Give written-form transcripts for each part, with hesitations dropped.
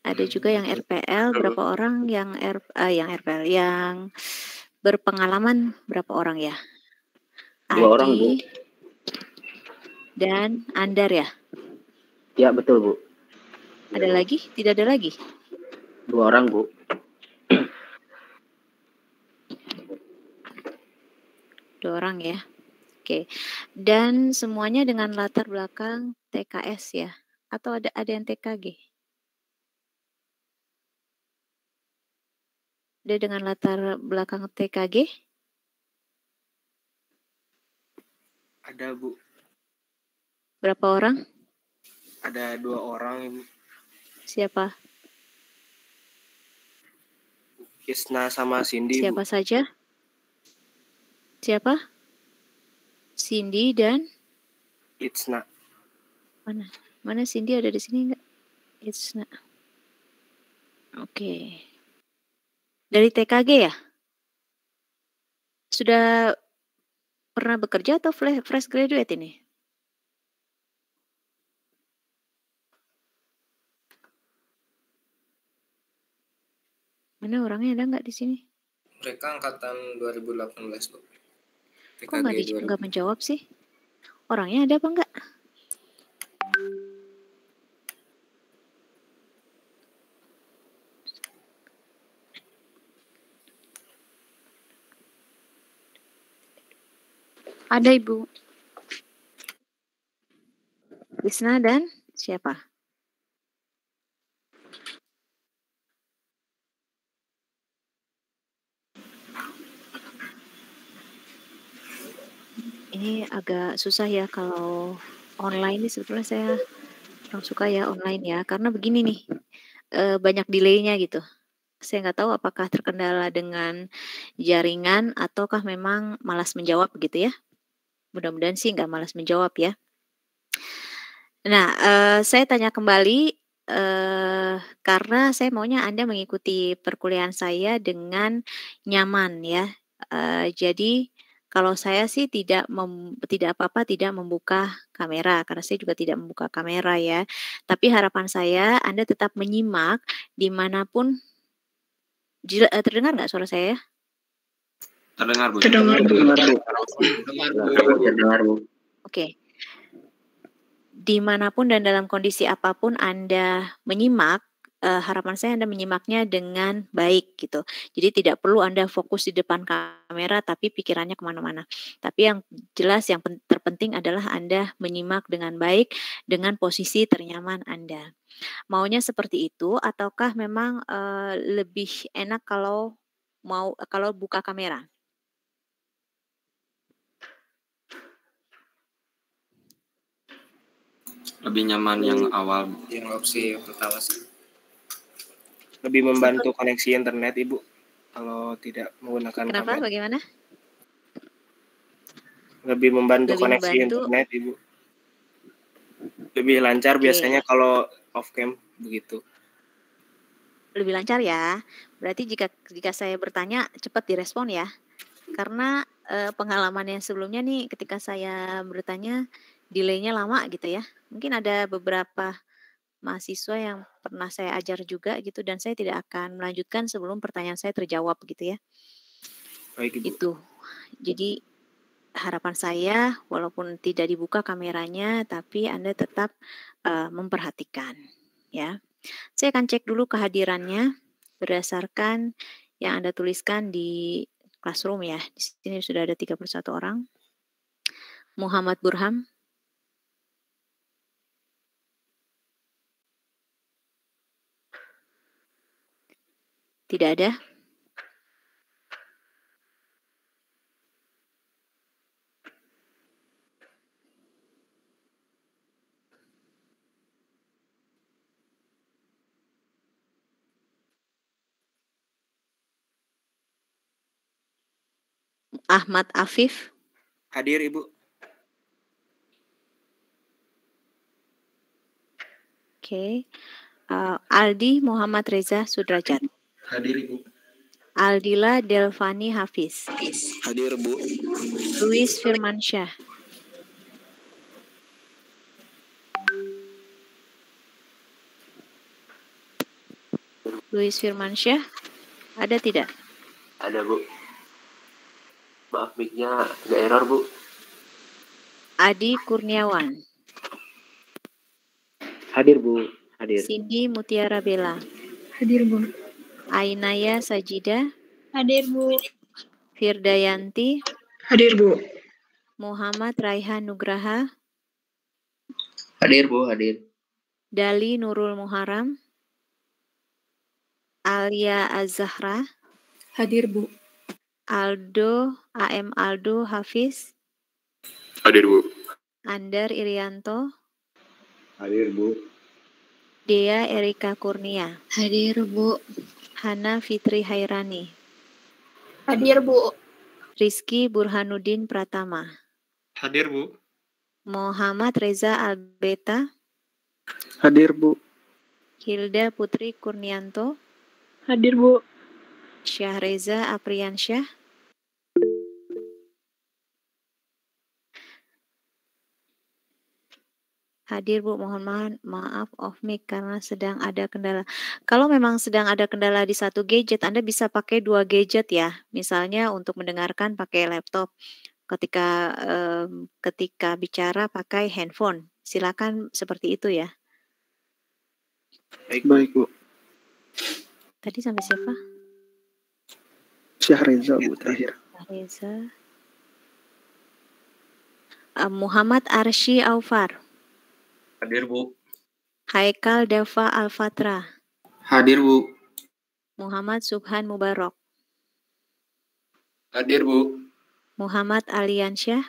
Ada juga yang RPL, berapa orang yang yang RPL, yang berpengalaman berapa orang ya? 2 orang, Bu. Adi dan Andar ya? Ya, betul, Bu. Ada lagi? Tidak ada lagi? 2 orang, Bu. Dua orang ya. Oke. Dan semuanya dengan latar belakang TKS ya? Atau ada yang TKG? Ada dengan latar belakang TKG? Ada, Bu. Berapa orang? Ada 2 orang, Ibu. Siapa? Isna sama Cindy, Siapa Bu. saja? Siapa? Cindy dan Itsna. Mana Cindy ada di sini enggak? Itsna. Oke. Dari TKG ya? Sudah pernah bekerja atau fresh graduate ini? Mana orangnya, ada nggak di sini? Mereka angkatan 2018, Bu. Kok nggak menjawab sih? Orangnya ada apa enggak? Ada, Ibu. Wisna dan siapa? Ini agak susah ya kalau online ini, sebetulnya saya kurang suka ya online ya, karena begini nih, banyak delay-nya gitu. Saya nggak tahu apakah terkendala dengan jaringan ataukah memang malas menjawab gitu ya. Mudah-mudahan sih nggak malas menjawab ya. Nah, saya tanya kembali, karena saya maunya Anda mengikuti perkuliahan saya dengan nyaman ya. Jadi kalau saya sih tidak apa-apa tidak membuka kamera, karena saya juga tidak membuka kamera ya. Tapi harapan saya Anda tetap menyimak dimanapun. Terdengar nggak suara saya? Terdengar, Bu. Terdengar, Bu. Oke. Dimanapun dan dalam kondisi apapun Anda menyimak, harapan saya Anda menyimaknya dengan baik gitu. Jadi tidak perlu Anda fokus di depan kamera tapi pikirannya kemana-mana. Tapi yang jelas yang terpenting adalah Anda menyimak dengan baik dengan posisi ternyaman Anda. Maunya seperti itu ataukah memang lebih enak kalau buka kamera? Lebih nyaman yang awal. Yang opsi pertama sih. Lebih membantu koneksi internet, Ibu. Kalau tidak menggunakan Kenapa? kamera. Bagaimana? Lebih membantu koneksi internet, Ibu. Lebih lancar biasanya kalau off cam begitu. Lebih lancar ya. Berarti jika saya bertanya cepat direspon ya. Karena pengalaman yang sebelumnya nih ketika saya bertanya delay-nya lama gitu ya. Mungkin ada beberapa mahasiswa yang pernah saya ajar juga gitu dan saya tidak akan melanjutkan sebelum pertanyaan saya terjawab gitu ya. Baik, Ibu. Itu. Jadi harapan saya walaupun tidak dibuka kameranya tapi Anda tetap memperhatikan ya. Saya akan cek dulu kehadirannya berdasarkan yang Anda tuliskan di Classroom ya. Di sini sudah ada 31 orang. Muhammad Burham. Tidak ada. Ahmad Afif. Hadir, Ibu. Oke. Aldi Muhammad Reza Sudrajat. Hadir, Ibu. Aldila Delvani Hafiz. Hadir, Bu. Luis Firmansyah. Luis Firmansyah, ada tidak? Ada, Bu. Maaf, mic-nya agak error, Bu. Adi Kurniawan. Hadir, Bu. Hadir. Cindy Mutiara Bella. Hadir, Bu. Ainaya Sajida. Hadir, Bu. Firdayanti. Hadir, Bu. Muhammad Raihan Nugraha. Hadir, Bu, hadir. Dali Nurul Muharam. Alia Azahra. Hadir, Bu. Aldo Hafiz. Hadir, Bu. Andar Irianto. Hadir, Bu. Dea Erika Kurnia. Hadir, Bu. Hana Fitri Hairani. Hadir, Bu. Rizky Burhanuddin Pratama. Hadir, Bu. Muhammad Reza Albeta. Hadir, Bu. Hilda Putri Kurnianto. Hadir, Bu. Syahreza Apriansyah. Hadir, Bu. Mohon maaf off mic karena sedang ada kendala. Kalau memang sedang ada kendala di satu gadget, Anda bisa pakai 2 gadget ya. Misalnya untuk mendengarkan pakai laptop. Ketika bicara pakai handphone. Silakan seperti itu ya. Baik, Bu. Tadi sampai siapa? Syahreza, Bu, terakhir. Syahreza. Muhammad Arsy Aufar. Hadir, Bu. Haikal Dava Alfatra. Hadir, Bu. Muhammad Subhan Mubarak. Hadir, Bu. Muhammad Aliansyah.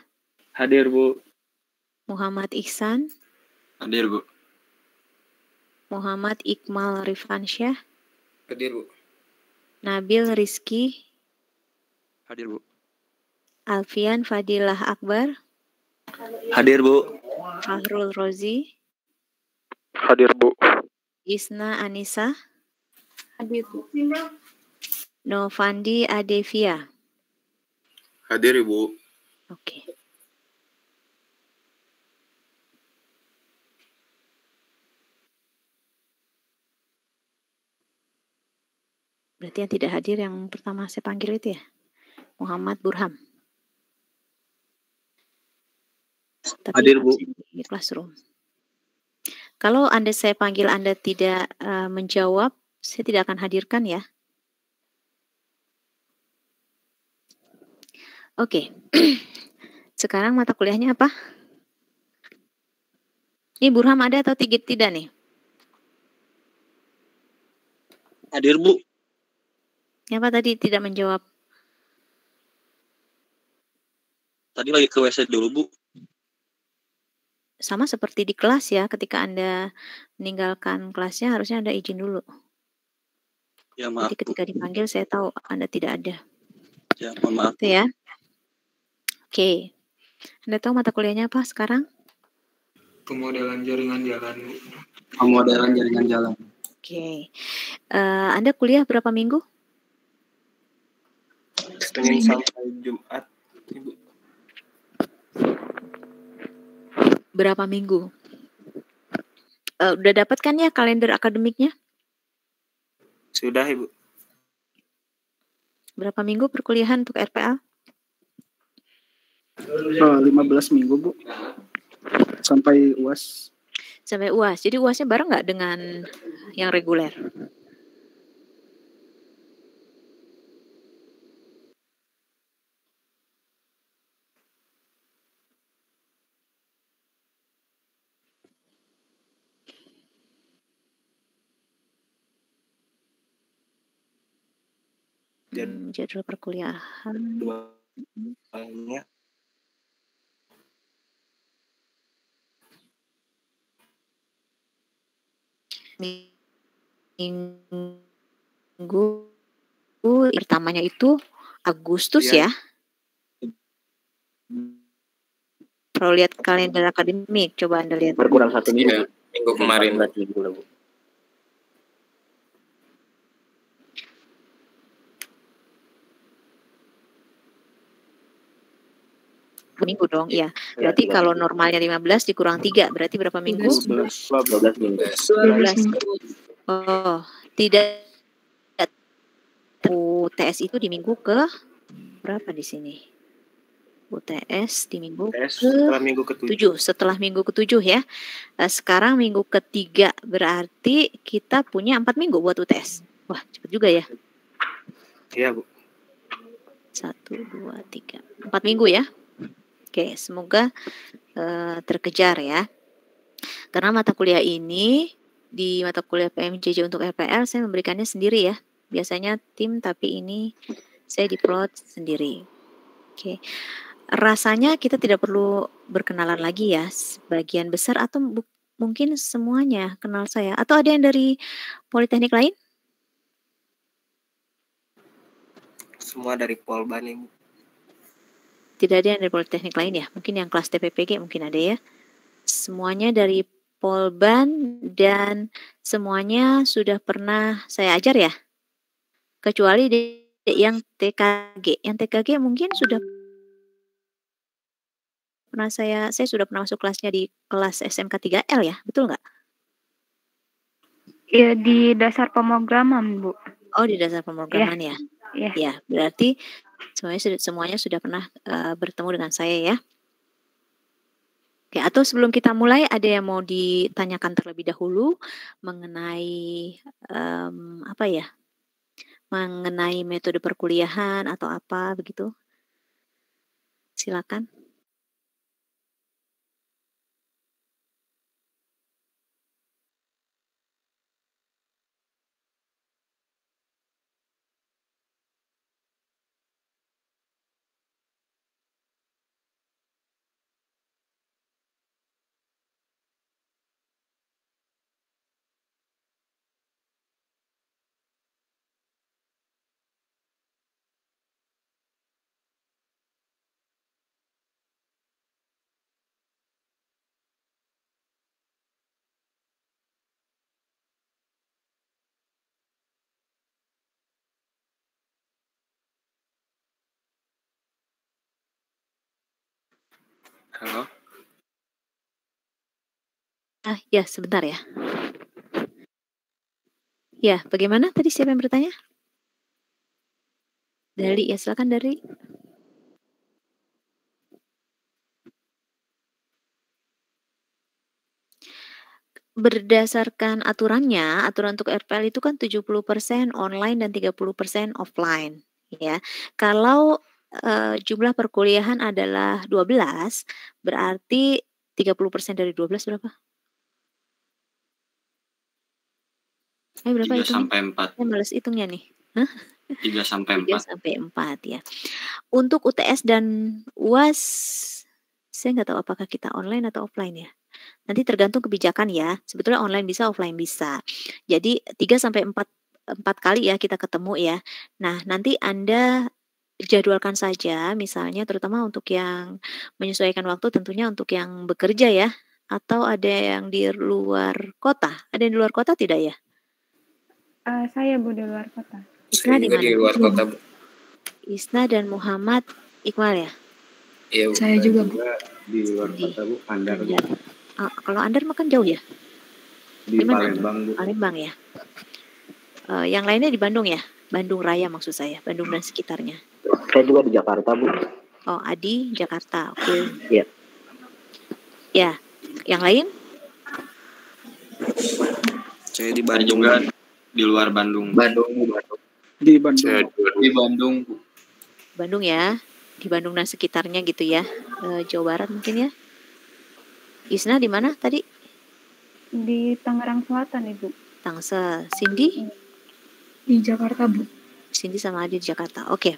Hadir, Bu. Muhammad Ihsan. Hadir, Bu. Muhammad Iqmal Rifansyah. Hadir, Bu. Nabil Rizky. Hadir, Bu. Alfian Fadilah Akbar. Hadir, Bu. Fahrul Rozi. Hadir, Bu. Isna Anissa. Hadir, Bu. Novandi Adevia. Hadir, Ibu. Oke. Berarti yang tidak hadir yang pertama saya panggil itu ya? Muhammad Burham. Tapi Hadir, Bu. di classroom. Kalau saya panggil Anda tidak menjawab, saya tidak akan hadirkan ya. Oke. Sekarang mata kuliahnya apa? Ini Burham ada atau tidak nih? Hadir, Bu. Apa tadi tidak menjawab? Tadi lagi ke WC dulu, Bu. Sama seperti di kelas ya, ketika Anda meninggalkan kelasnya harusnya Anda izin dulu. Ya, maaf, Jadi ketika dipanggil saya tahu Anda tidak ada. Ya, mohon maaf. Itu ya. Oke. Anda tahu mata kuliahnya apa sekarang? Pemodelan jaringan jalan, Bu. Pemodelan jaringan jalan. Oke. Anda kuliah berapa minggu? Senin sampai Jumat, Ibu. Berapa minggu? Udah dapat kan ya kalender akademiknya? Sudah, Ibu. Berapa minggu perkuliahan untuk RPA? 15 minggu, Bu. Sampai UAS. Sampai UAS. Jadi UASnya bareng nggak dengan yang reguler? Jadwal perkuliahan. Banyak. Minggu pertamanya itu Agustus ya. Kalau lihat kalender akademik, coba Anda lihat. Berkurang 1 minggu. Iya, minggu kemarin. 14 minggu lah, Bu. Minggu dong, iya. Berarti kalau normalnya 15 dikurang 3, berarti berapa minggu? 12 minggu. 12. Oh, tidak UTS itu di minggu ke berapa di sini? UTS di minggu setelah minggu ke-7. Setelah minggu ke-7 ya. Sekarang minggu ke-3 berarti kita punya 4 minggu buat UTS. Wah, cepet juga ya. Iya, Bu. 1, 2, 3. 4 minggu ya. Oke, semoga terkejar ya. Karena mata kuliah ini, di mata kuliah PMJJ untuk RPL, saya memberikannya sendiri ya. Biasanya tim, tapi ini saya diplot sendiri. Oke. Rasanya kita tidak perlu berkenalan lagi ya. Sebagian besar atau mungkin semuanya kenal saya. Atau ada yang dari politeknik lain? Semua dari Polban, Ibu. Tidak ada yang dari politeknik lain ya? Mungkin yang kelas TPPG mungkin ada ya. Semuanya dari Polban dan semuanya sudah pernah saya ajar ya? Kecuali yang TKG. Yang TKG mungkin sudah pernah saya sudah pernah masuk kelasnya di kelas SMK 3L ya, betul nggak? Iya, di dasar pemrograman, Bu. Oh, di dasar pemrograman ya? Iya. Ya, berarti semuanya sudah pernah bertemu dengan saya ya. Oke, atau sebelum kita mulai ada yang mau ditanyakan terlebih dahulu mengenai apa ya? Mengenai metode perkuliahan atau apa begitu? Silakan. Halo. Ya, sebentar ya. Ya, bagaimana tadi siapa yang bertanya? Dari, ya silakan dari. Berdasarkan aturannya, aturan untuk RPL itu kan 70% online dan 30% offline, ya. Kalau jumlah perkuliahan adalah 12, berarti 30% dari 12 berapa? Berapa 3 hitungnya? sampai 4. Saya males hitungnya nih. Hah? 3 sampai 4. 3 sampai 4 ya. Untuk UTS dan UAS, saya nggak tahu apakah kita online atau offline ya. Nanti tergantung kebijakan ya. Sebetulnya online bisa, offline bisa. Jadi 3 sampai 4 kali ya kita ketemu ya. Nah, nanti Anda jadwalkan saja misalnya terutama untuk yang menyesuaikan waktu tentunya untuk yang bekerja ya. Atau ada yang di luar kota? Ada yang di luar kota tidak ya? Saya Bu di luar kota. Isna di Saya juga mana? di luar kota, Bu. Isna dan Muhammad Iqbal ya? Iya, Bu. Saya juga, Bu. Di luar kota, Bu. Andar, Bu. Kalau Andar makan jauh ya? Di Dimana? Palembang, Bu. Palembang ya? Yang lainnya di Bandung ya? Bandung Raya maksud saya, Bandung dan sekitarnya. Saya juga di Jakarta, Bu. Oh, Adi, Jakarta, oke. Iya. Ya, yang lain? Saya di Bandung juga di luar Bandung. Di Bandung. Saya Di Bandung. Bandung ya, di Bandung dan sekitarnya gitu ya. Jawa Barat mungkin ya. Isna di mana tadi? Di Tangerang Selatan, Ibu. Tangsel. Cindy? Di Jakarta, Bu. Cindy sama Adi di Jakarta. Oke.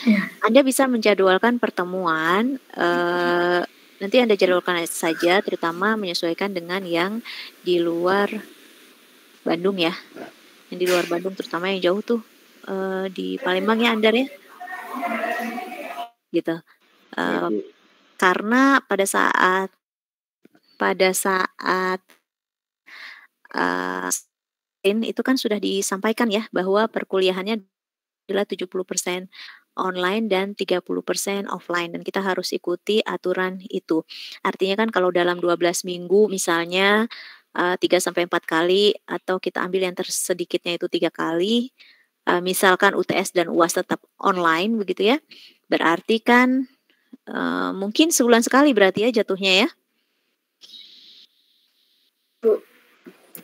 Ya. Anda bisa menjadwalkan pertemuan. Nanti Anda jadwalkan saja, terutama menyesuaikan dengan yang di luar Bandung ya. Yang di luar Bandung, terutama yang jauh tuh di Palembang ya, Andar ya. Gitu. Karena pada saat itu kan sudah disampaikan ya bahwa perkuliahannya adalah 70% online dan 30% offline dan kita harus ikuti aturan itu. Artinya kan kalau dalam 12 minggu misalnya 3 sampai 4 kali atau kita ambil yang tersedikitnya itu 3 kali, misalkan UTS dan UAS tetap online begitu ya, berarti kan mungkin sebulan sekali berarti ya jatuhnya ya.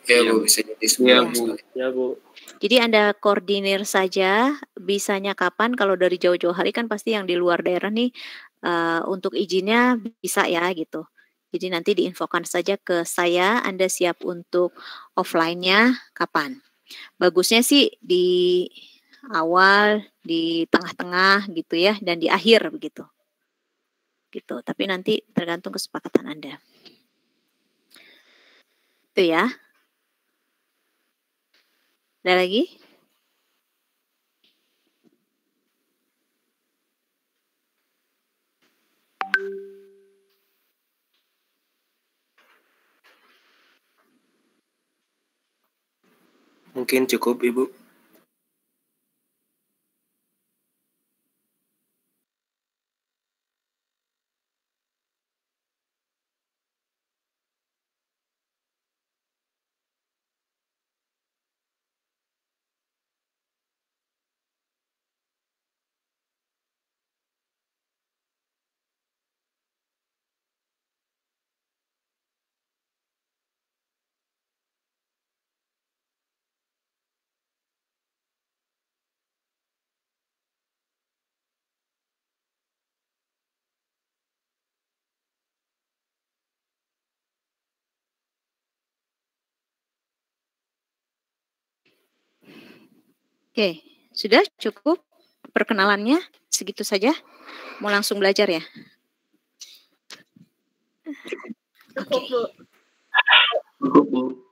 Ya Bu, bisa jadi Ya. Ya Bu. Jadi Anda koordinir saja bisanya kapan, kalau dari jauh-jauh hari kan pasti yang di luar daerah nih untuk izinnya bisa ya gitu. Jadi nanti diinfokan saja ke saya, Anda siap untuk offline-nya kapan. Bagusnya sih di awal, di tengah-tengah gitu ya, dan di akhir begitu. Gitu. Tapi nanti tergantung kesepakatan Anda. Itu ya. Ada lagi? Mungkin cukup Ibu. Oke, sudah cukup perkenalannya segitu saja. Mau langsung belajar ya? Oke. Cukup Bu.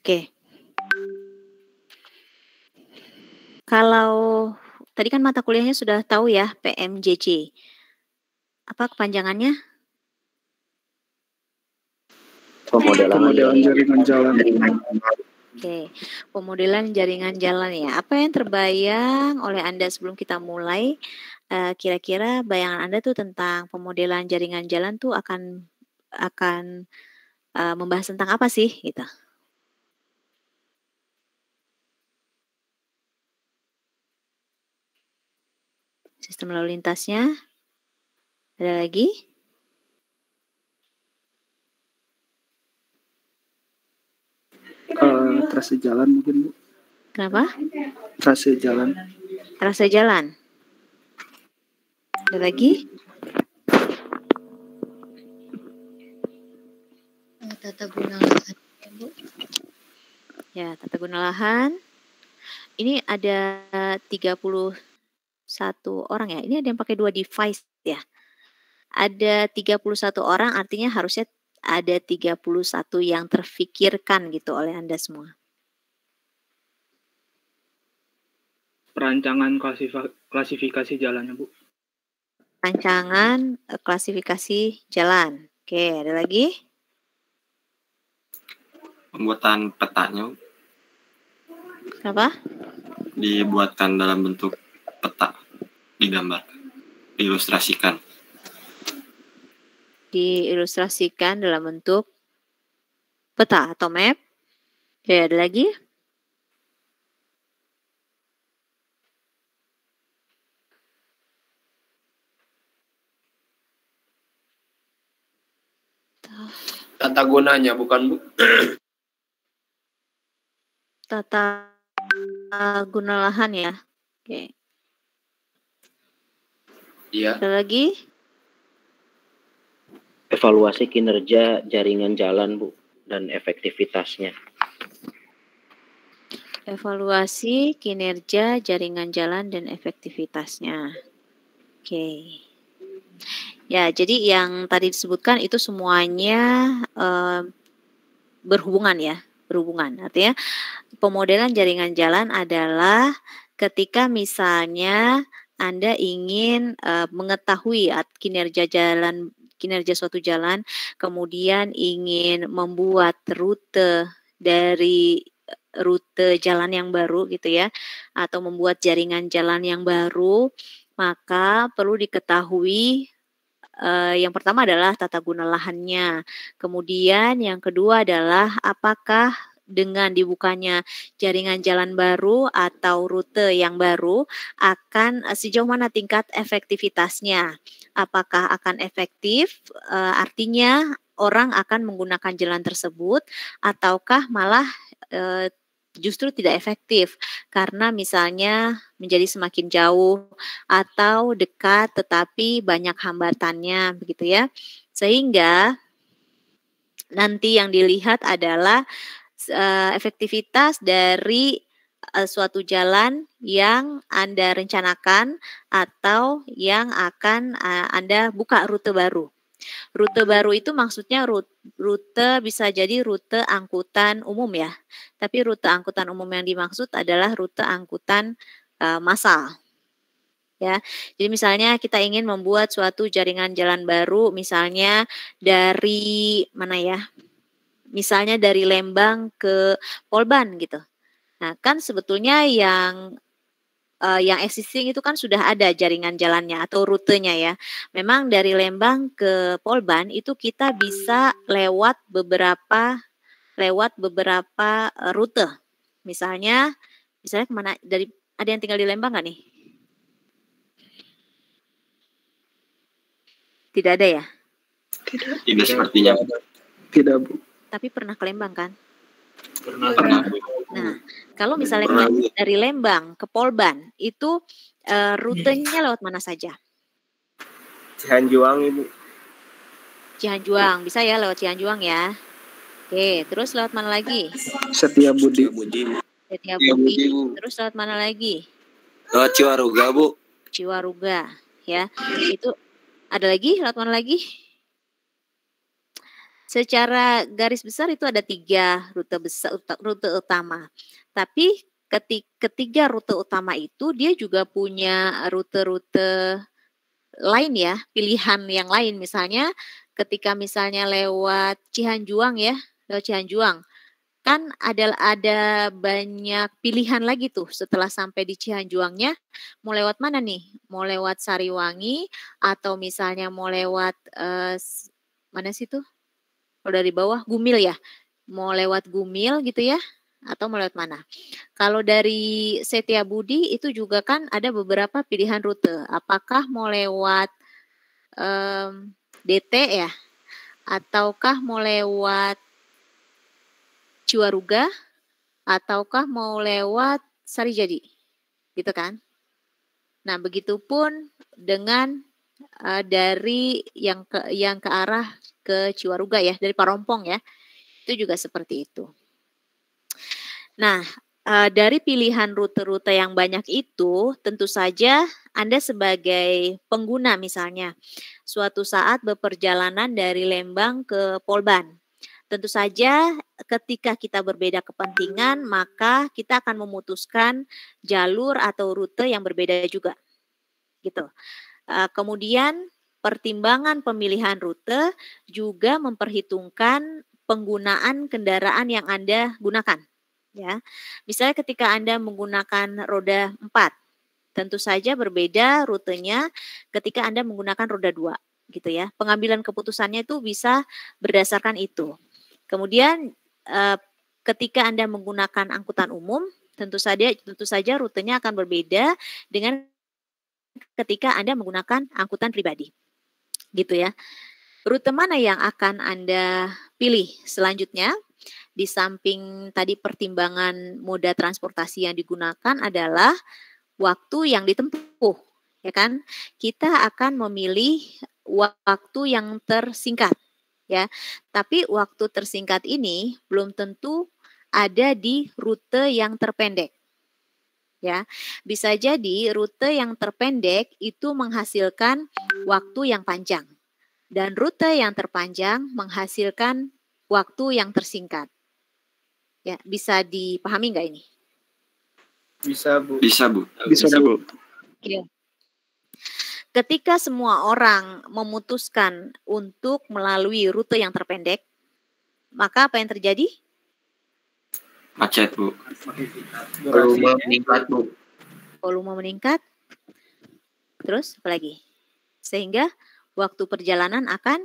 Oke. Kalau tadi kan mata kuliahnya sudah tahu ya, PMJJ. Apa kepanjangannya? Pemodelan jaringan jalan. Oke, pemodelan jaringan jalan ya. Apa yang terbayang oleh Anda sebelum kita mulai? Kira-kira bayangan Anda tuh tentang pemodelan jaringan jalan tuh akan membahas tentang apa sih gitu? Sistem lalu lintasnya. Ada lagi? Trase jalan mungkin Bu. Kenapa? Trase jalan. Trase jalan. Ada lagi? Tata guna lahan, Bu. Ya, tata guna lahan. Ini ada 31 orang ya. Ini ada yang pakai 2 device ya. Ada 31 orang, artinya harusnya ada 31 yang terfikirkan gitu oleh Anda semua. Perancangan klasifikasi jalannya Bu. Rancangan klasifikasi jalan. Oke, ada lagi? Pembuatan petanya Kenapa? dibuatkan dalam bentuk peta, digambarkan, diilustrasikan. Diilustrasikan dalam bentuk peta atau map. Oke, ada lagi? Tata gunanya bukan Bu. Tata guna lahan ya. Oke. Iya. Ada lagi? evaluasi kinerja jaringan jalan Bu dan efektivitasnya. Evaluasi kinerja jaringan jalan dan efektivitasnya. Oke. Ya, jadi yang tadi disebutkan itu semuanya berhubungan ya. berhubungan. Artinya pemodelan jaringan jalan adalah ketika misalnya Anda ingin mengetahui kinerja suatu jalan, kemudian ingin membuat rute dari rute jalan yang baru gitu ya, atau membuat jaringan jalan yang baru, maka perlu diketahui yang pertama adalah tata guna lahannya. Kemudian yang kedua adalah apakah dengan dibukanya jaringan jalan baru atau rute yang baru akan sejauh mana tingkat efektivitasnya. Apakah akan efektif? Artinya orang akan menggunakan jalan tersebut ataukah malah justru tidak efektif karena misalnya menjadi semakin jauh atau dekat tetapi banyak hambatannya begitu ya. Sehingga nanti yang dilihat adalah efektivitas dari suatu jalan yang Anda rencanakan atau yang akan Anda buka rute baru. Rute baru itu maksudnya rute bisa jadi rute angkutan umum ya. Tapi rute angkutan umum yang dimaksud adalah rute angkutan massal. Ya. Jadi misalnya kita ingin membuat suatu jaringan jalan baru misalnya dari mana ya? Misalnya dari Lembang ke Polban gitu. Nah, kan sebetulnya yang existing itu kan sudah ada jaringan jalannya atau rutenya ya. Memang dari Lembang ke Polban itu kita bisa lewat beberapa rute. Misalnya kemana? Ada yang tinggal di Lembang nggak nih? Tidak ada ya? Tidak sepertinya. Tidak, Bu. Tapi pernah ke Lembang kan? Pernah. Nah, kalau misalnya dari Lembang ke Polban, itu rutenya lewat mana saja? Cihanjuang, Ibu. Cihanjuang, bisa ya lewat Cihanjuang ya. Oke, terus lewat mana lagi? Setiabudi. Setiabudi. Terus lewat mana lagi? Lewat Ciwaruga, Bu. Ciwaruga, ya. Itu ada lagi lewat mana lagi? Secara garis besar itu ada 3 rute utama. Tapi ketiga rute utama itu dia juga punya rute-rute lain ya, pilihan yang lain. Misalnya ketika misalnya lewat Cihanjuang ya, lewat Cihanjuang. Kan ada banyak pilihan lagi tuh setelah sampai di Cihanjuangnya mau lewat mana nih? Mau lewat Sariwangi atau misalnya mau lewat mana sih tuh? Kalau dari bawah Gumil ya, mau lewat Gumil gitu ya, atau mau lewat mana? Kalau dari Setiabudi itu juga kan ada beberapa pilihan rute. Apakah mau lewat DT ya, ataukah mau lewat Ciwaruga, ataukah mau lewat Sarijadi, gitu kan? Nah, begitupun dengan dari yang ke arah ke Ciwaruga ya, dari Parompong ya, itu juga seperti itu. Nah, dari pilihan rute-rute yang banyak itu, tentu saja Anda sebagai pengguna misalnya, suatu saat berperjalanan dari Lembang ke Polban. Tentu saja ketika kita berbeda kepentingan, maka kita akan memutuskan jalur atau rute yang berbeda juga. Gitu. Kemudian pertimbangan pemilihan rute juga memperhitungkan penggunaan kendaraan yang Anda gunakan. Ya, misalnya ketika Anda menggunakan roda 4, tentu saja berbeda rutenya ketika Anda menggunakan roda 2, gitu ya. Pengambilan keputusannya itu bisa berdasarkan itu. Kemudian ketika Anda menggunakan angkutan umum, tentu saja rutenya akan berbeda dengan ketika Anda menggunakan angkutan pribadi. Gitu ya. Rute mana yang akan Anda pilih selanjutnya? Di samping tadi pertimbangan moda transportasi yang digunakan adalah waktu yang ditempuh, ya kan? Kita akan memilih waktu yang tersingkat, ya. Tapi waktu tersingkat ini belum tentu ada di rute yang terpendek. Ya, bisa jadi rute yang terpendek itu menghasilkan waktu yang panjang. Dan rute yang terpanjang menghasilkan waktu yang tersingkat. Ya, bisa dipahami nggak ini? Bisa, Bu. Bisa, Bu. Bisa, Bu. Iya. Ketika semua orang memutuskan untuk melalui rute yang terpendek, maka apa yang terjadi? Macet, Bu. Volume meningkat, Bu. Volume meningkat. Terus apa lagi? Sehingga waktu perjalanan akan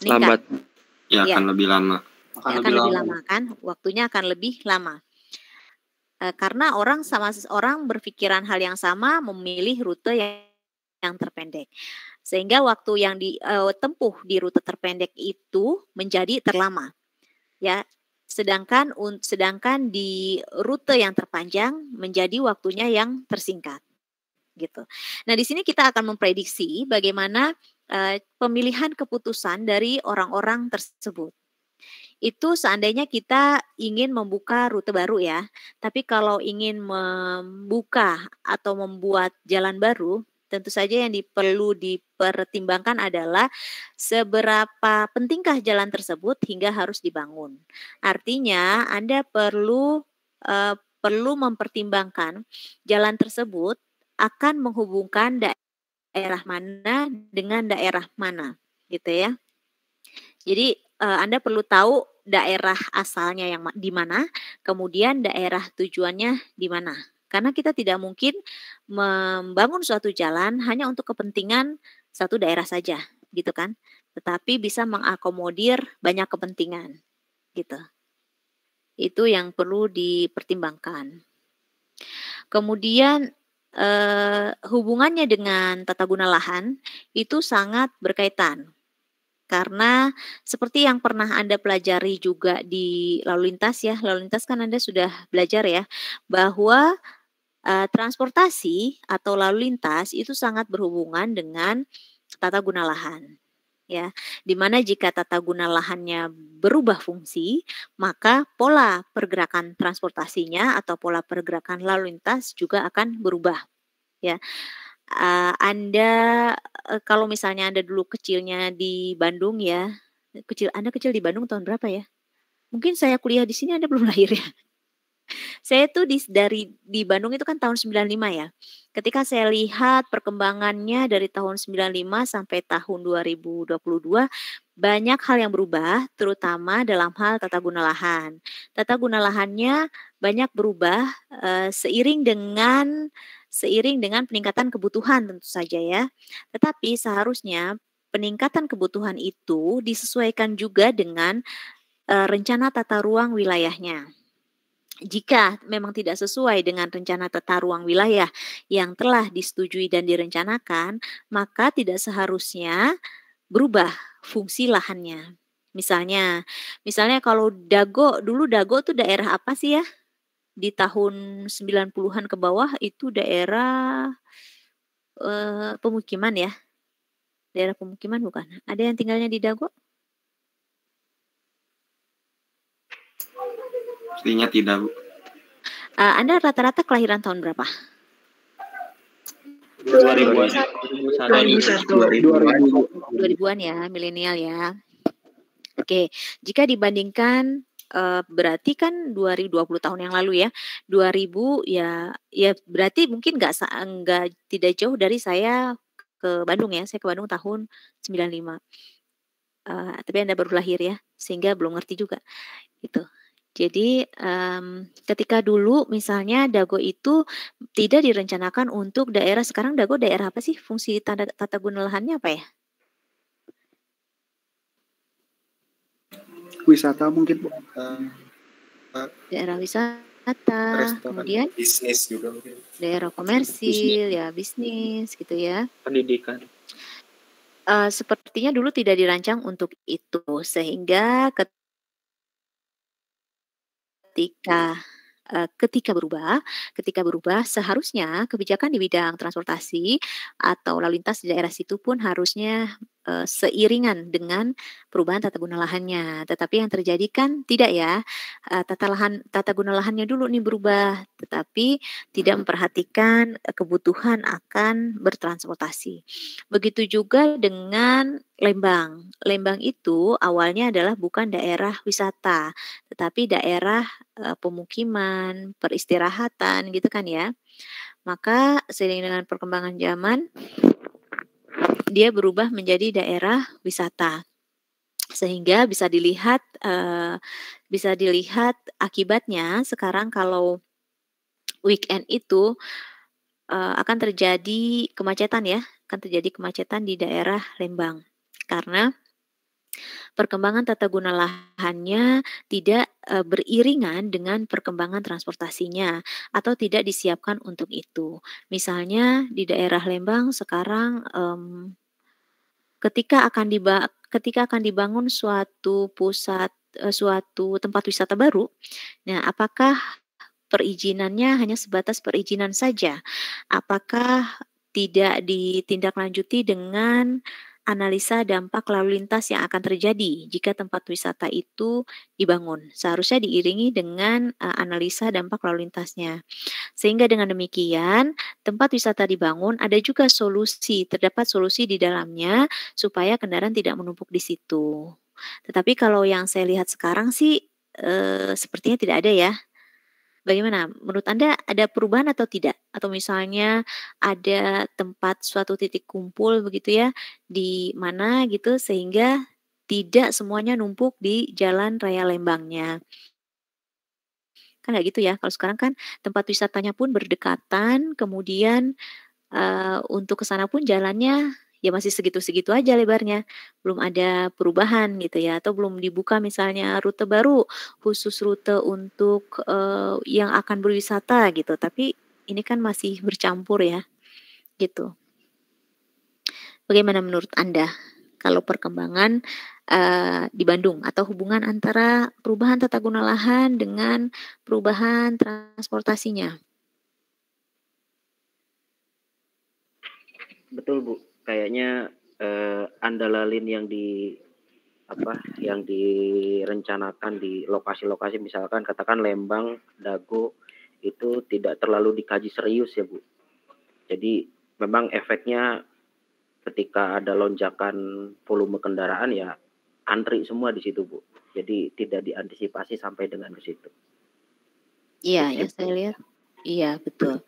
meningkat. Lambat. Ya, Iya. akan lebih lama. Akan lebih lama kan? Waktunya akan lebih lama. Karena orang berpikiran hal yang sama, memilih rute yang terpendek. Sehingga waktu yang ditempuh di rute terpendek itu menjadi terlama. Ya, sedangkan di rute yang terpanjang menjadi waktunya yang tersingkat. Gitu. Nah, di sini kita akan memprediksi bagaimana pemilihan keputusan dari orang-orang tersebut. Itu seandainya kita ingin membuka rute baru ya. Tapi kalau ingin membuka atau membuat jalan baru, tentu saja yang perlu dipertimbangkan adalah seberapa pentingkah jalan tersebut hingga harus dibangun. Artinya Anda perlu mempertimbangkan jalan tersebut akan menghubungkan daerah mana dengan daerah mana, gitu ya. Jadi Anda perlu tahu daerah asalnya yang di mana, kemudian daerah tujuannya di mana. Karena kita tidak mungkin membangun suatu jalan hanya untuk kepentingan satu daerah saja, gitu kan. Tetapi bisa mengakomodir banyak kepentingan, gitu. Itu yang perlu dipertimbangkan. Kemudian hubungannya dengan tata guna lahan itu sangat berkaitan. Karena seperti yang pernah Anda pelajari juga di lalu lintas ya, lalu lintas kan Anda sudah belajar ya, bahwa transportasi atau lalu lintas itu sangat berhubungan dengan tata guna lahan. Ya, di mana jika tata guna lahannya berubah fungsi, maka pola pergerakan transportasinya atau pola pergerakan lalu lintas juga akan berubah. Ya, Anda kalau misalnya Anda dulu kecilnya di Bandung ya, Anda kecil di Bandung tahun berapa ya? Mungkin saya kuliah di sini Anda belum lahir ya. Saya tuh di Bandung itu kan tahun 95 ya. Ketika saya lihat perkembangannya dari tahun 95 sampai tahun 2022, banyak hal yang berubah, terutama dalam hal tata guna lahan. Tata guna lahannya banyak berubah seiring dengan peningkatan kebutuhan tentu saja ya. Tetapi seharusnya peningkatan kebutuhan itu disesuaikan juga dengan rencana tata ruang wilayahnya. Jika memang tidak sesuai dengan rencana tata ruang wilayah yang telah disetujui dan direncanakan, maka tidak seharusnya berubah fungsi lahannya. Misalnya kalau dulu Dago tuh daerah apa sih ya? Di tahun 90-an ke bawah itu daerah pemukiman ya. Daerah pemukiman bukan? Ada yang tinggalnya di Dago? Pastinya tidak, Bu. Anda rata-rata kelahiran tahun berapa? 2000-an ya, milenial ya. Oke, jika dibandingkan berarti kan 2020 tahun yang lalu ya, 2000 ya berarti mungkin tidak jauh dari saya ke Bandung ya. Saya ke Bandung tahun 95. Tapi Anda baru lahir ya, sehingga belum ngerti juga gitu. Jadi ketika dulu misalnya Dago itu tidak direncanakan untuk daerah, sekarang Dago daerah apa sih? Fungsi tata guna lahannya apa ya? Wisata mungkin, Bu. Daerah wisata, kemudian bisnis juga mungkin. daerah komersil, ya bisnis gitu ya. Pendidikan. Sepertinya dulu tidak dirancang untuk itu, sehingga ketika berubah seharusnya kebijakan di bidang transportasi atau lalu lintas di daerah situ pun harusnya seiringan dengan perubahan tata guna lahannya. Tetapi yang terjadi kan tidak ya, tata guna lahannya dulu nih berubah, tetapi tidak memperhatikan kebutuhan akan bertransportasi. Begitu juga dengan Lembang. Lembang itu awalnya adalah bukan daerah wisata, tetapi daerah pemukiman, peristirahatan gitu kan ya. Maka seiring dengan perkembangan zaman, dia berubah menjadi daerah wisata. Sehingga bisa dilihat akibatnya sekarang kalau weekend itu akan terjadi kemacetan ya, akan terjadi kemacetan di daerah Lembang. Karena perkembangan tata guna lahannya tidak beriringan dengan perkembangan transportasinya atau tidak disiapkan untuk itu. Misalnya di daerah Lembang sekarang ketika akan dibangun suatu pusat suatu tempat wisata baru, nah apakah perizinannya hanya sebatas perizinan saja? Apakah tidak ditindaklanjuti dengan analisa dampak lalu lintas yang akan terjadi jika tempat wisata itu dibangun? Seharusnya diiringi dengan analisa dampak lalu lintasnya. Sehingga dengan demikian, tempat wisata dibangun ada juga terdapat solusi di dalamnya supaya kendaraan tidak menumpuk di situ. Tetapi kalau yang saya lihat sekarang sih sepertinya tidak ada ya. Bagaimana? Menurut Anda ada perubahan atau tidak? Atau misalnya ada tempat suatu titik kumpul begitu ya, di mana gitu sehingga tidak semuanya numpuk di jalan raya Lembangnya. Kan nggak gitu ya, kalau sekarang kan tempat wisatanya pun berdekatan, kemudian untuk ke sana pun jalannya ya masih segitu-segitu aja lebarnya, belum ada perubahan gitu ya, atau belum dibuka misalnya rute baru, khusus rute untuk, yang akan berwisata gitu, tapi ini kan masih bercampur ya, gitu. Bagaimana menurut Anda kalau perkembangan, di Bandung atau hubungan antara perubahan tata guna lahan dengan perubahan transportasinya? Betul Bu, kayaknya Andalalin yang direncanakan di lokasi-lokasi misalkan katakan Lembang, Dago itu tidak terlalu dikaji serius ya Bu. Jadi memang efeknya ketika ada lonjakan volume kendaraan ya antri semua di situ Bu. Jadi tidak diantisipasi sampai dengan ke situ. Iya, yang saya lihat iya betul.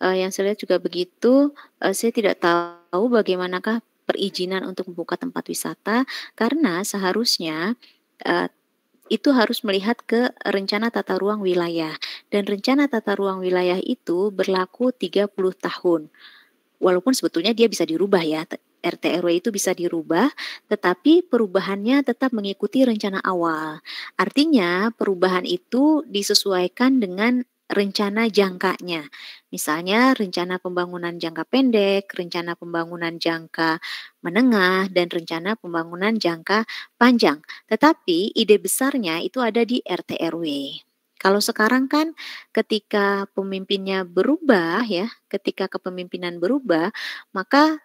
Yang saya lihat juga begitu, saya tidak tahu bagaimanakah perizinan untuk membuka tempat wisata, karena seharusnya, itu harus melihat ke rencana tata ruang wilayah, dan rencana tata ruang wilayah itu berlaku 30 tahun. Walaupun sebetulnya dia bisa dirubah ya, RT RW itu bisa dirubah, tetapi perubahannya tetap mengikuti rencana awal. Artinya perubahan itu disesuaikan dengan rencana jangkanya. Misalnya rencana pembangunan jangka pendek, rencana pembangunan jangka menengah, dan rencana pembangunan jangka panjang. Tetapi ide besarnya itu ada di RT RW. Kalau sekarang kan ketika pemimpinnya berubah ya, ketika kepemimpinan berubah, maka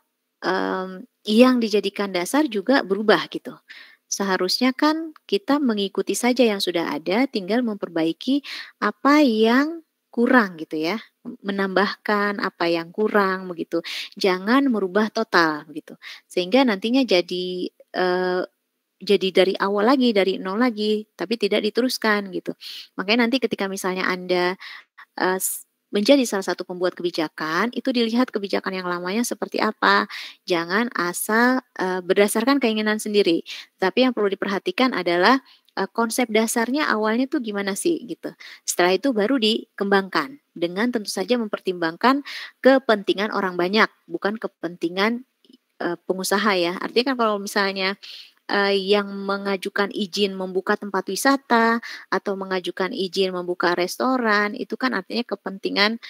yang dijadikan dasar juga berubah gitu. Seharusnya kan kita mengikuti saja yang sudah ada, tinggal memperbaiki apa yang kurang gitu ya, menambahkan apa yang kurang begitu. Jangan merubah total begitu. Sehingga nantinya jadi dari awal lagi, dari nol lagi, tapi tidak diteruskan gitu. Makanya nanti ketika misalnya Anda menjadi salah satu pembuat kebijakan, itu dilihat kebijakan yang lamanya seperti apa. Jangan asal berdasarkan keinginan sendiri. Tapi yang perlu diperhatikan adalah konsep dasarnya awalnya tuh gimana sih gitu. Setelah itu baru dikembangkan dengan tentu saja mempertimbangkan kepentingan orang banyak, bukan kepentingan pengusaha ya. Artinya kan kalau misalnya yang mengajukan izin membuka tempat wisata atau mengajukan izin membuka restoran, itu kan artinya kepentingan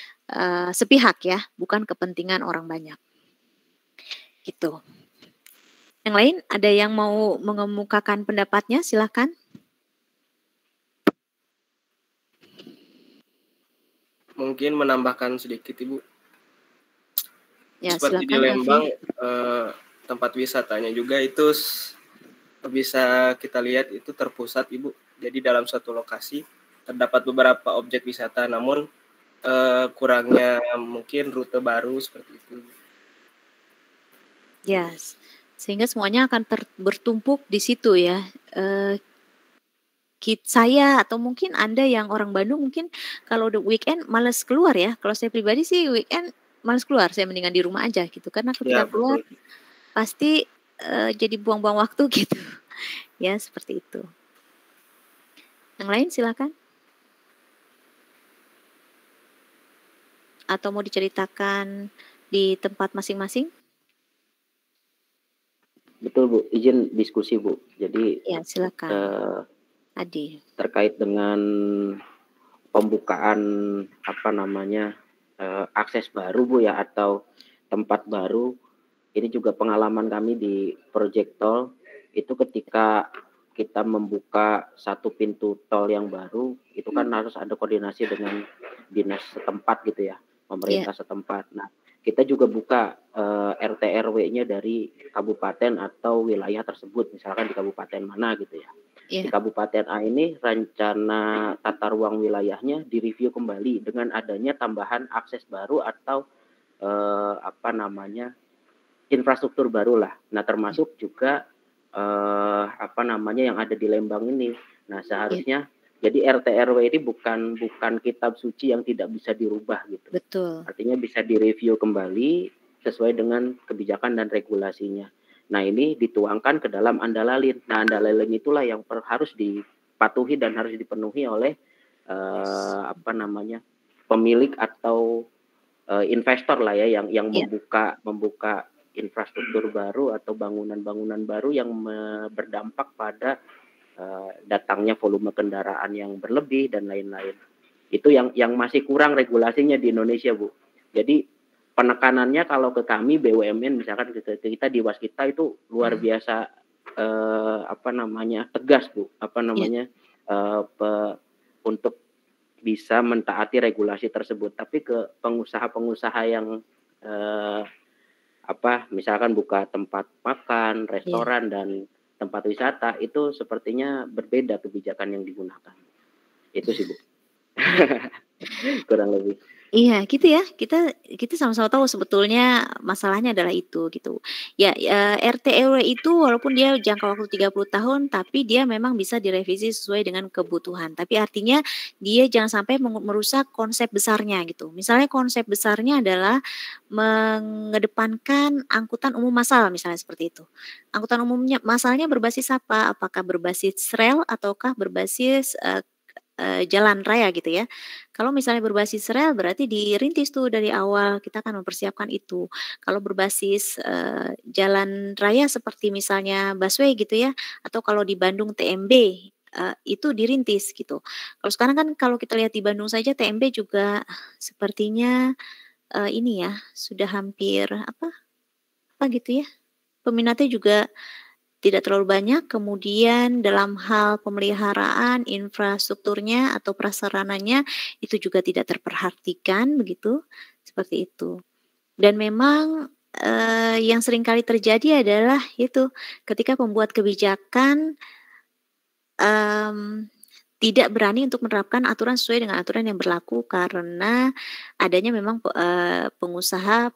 sepihak ya, bukan kepentingan orang banyak. Gitu. Yang lain ada yang mau mengemukakan pendapatnya, silakan. Mungkin menambahkan sedikit Ibu. Ya, Seperti di silakan, Lembang, tempat wisatanya juga itu bisa kita lihat itu terpusat, Ibu. Jadi dalam suatu lokasi terdapat beberapa objek wisata, namun kurangnya mungkin rute baru seperti itu. Yes. Sehingga semuanya akan bertumpuk di situ ya. Saya atau mungkin Anda yang orang Bandung mungkin kalau the weekend males keluar ya. Kalau saya pribadi sih weekend males keluar, saya mendingan di rumah aja gitu. Karena ketika Ya, keluar betul. pasti jadi buang-buang waktu gitu. Ya, seperti itu. Yang lain silakan. Atau mau diceritakan di tempat masing-masing? Betul Bu, izin diskusi Bu. Jadi Ya, silakan. Adi. Terkait dengan pembukaan akses baru Bu ya, atau tempat baru, ini juga pengalaman kami di Project Tol itu ketika kita membuka satu pintu tol yang baru, itu kan harus ada koordinasi dengan dinas setempat gitu ya, pemerintah setempat. Nah, kita juga buka RT RW-nya dari kabupaten atau wilayah tersebut, misalkan di kabupaten mana gitu ya. Di Kabupaten A ini rencana tata ruang wilayahnya direview kembali dengan adanya tambahan akses baru atau infrastruktur baru lah. Nah, termasuk juga yang ada di Lembang ini. Nah, seharusnya jadi RT RW ini bukan kitab suci yang tidak bisa dirubah gitu. Betul. Artinya bisa direview kembali sesuai dengan kebijakan dan regulasinya. Nah, ini dituangkan ke dalam Andalalin. Nah, Andalalin itulah yang harus dipatuhi dan harus dipenuhi oleh pemilik atau investor lah ya, yang membuka infrastruktur baru atau bangunan-bangunan baru yang berdampak pada datangnya volume kendaraan yang berlebih dan lain-lain. Itu yang masih kurang regulasinya di Indonesia, Bu. Jadi penekanannya kalau ke kami BUMN, misalkan kita di Waskita itu luar biasa tegas Bu, untuk bisa mentaati regulasi tersebut. Tapi ke pengusaha-pengusaha yang misalkan buka tempat makan, restoran dan tempat wisata, itu sepertinya berbeda kebijakan yang digunakan. Itu sih Bu. Kurang lebih. Iya, gitu ya. Kita sama-sama tahu sebetulnya masalahnya adalah itu gitu. Ya, RT RW itu walaupun dia jangka waktu 30 tahun, tapi dia memang bisa direvisi sesuai dengan kebutuhan. Tapi artinya dia jangan sampai merusak konsep besarnya gitu. Misalnya konsep besarnya adalah mengedepankan angkutan umum massal misalnya seperti itu. Angkutan umumnya massalnya berbasis apa? Apakah berbasis rel ataukah berbasis jalan raya gitu ya. Kalau misalnya berbasis rel berarti dirintis tuh dari awal, kita akan mempersiapkan itu. Kalau berbasis jalan raya seperti misalnya busway gitu ya, atau kalau di Bandung TMB itu dirintis gitu. Kalau sekarang kan kalau kita lihat di Bandung saja TMB juga sepertinya ini ya sudah hampir apa gitu ya. Peminatnya juga tidak terlalu banyak, kemudian dalam hal pemeliharaan infrastrukturnya atau prasarananya itu juga tidak terperhatikan begitu, seperti itu. Dan memang yang seringkali terjadi adalah itu ketika pembuat kebijakan tidak berani untuk menerapkan aturan sesuai dengan aturan yang berlaku karena adanya memang pengusaha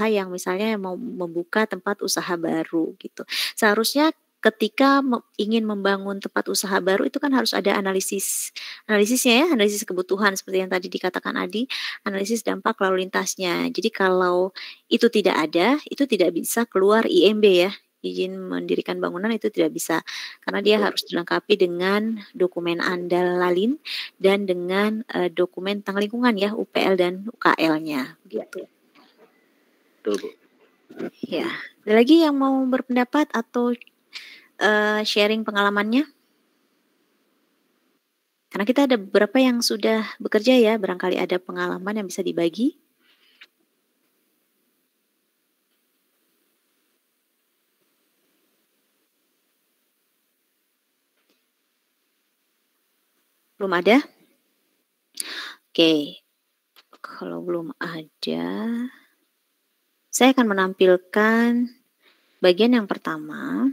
yang misalnya mau membuka tempat usaha baru gitu. Seharusnya ketika ingin membangun tempat usaha baru itu kan harus ada analisisnya ya, analisis kebutuhan seperti yang tadi dikatakan Adi, analisis dampak lalu lintasnya. Jadi kalau itu tidak ada, itu tidak bisa keluar IMB ya. Izin mendirikan bangunan itu tidak bisa karena dia harus dilengkapi dengan dokumen Andalalin dan dengan dokumen tentang lingkungan ya, UPL dan UKL-nya gitu. Betul Bu. Ya, ada lagi yang mau berpendapat atau sharing pengalamannya? Karena kita ada beberapa yang sudah bekerja ya, barangkali ada pengalaman yang bisa dibagi. Belum ada? Oke. Kalau belum ada, saya akan menampilkan Bagian yang pertama,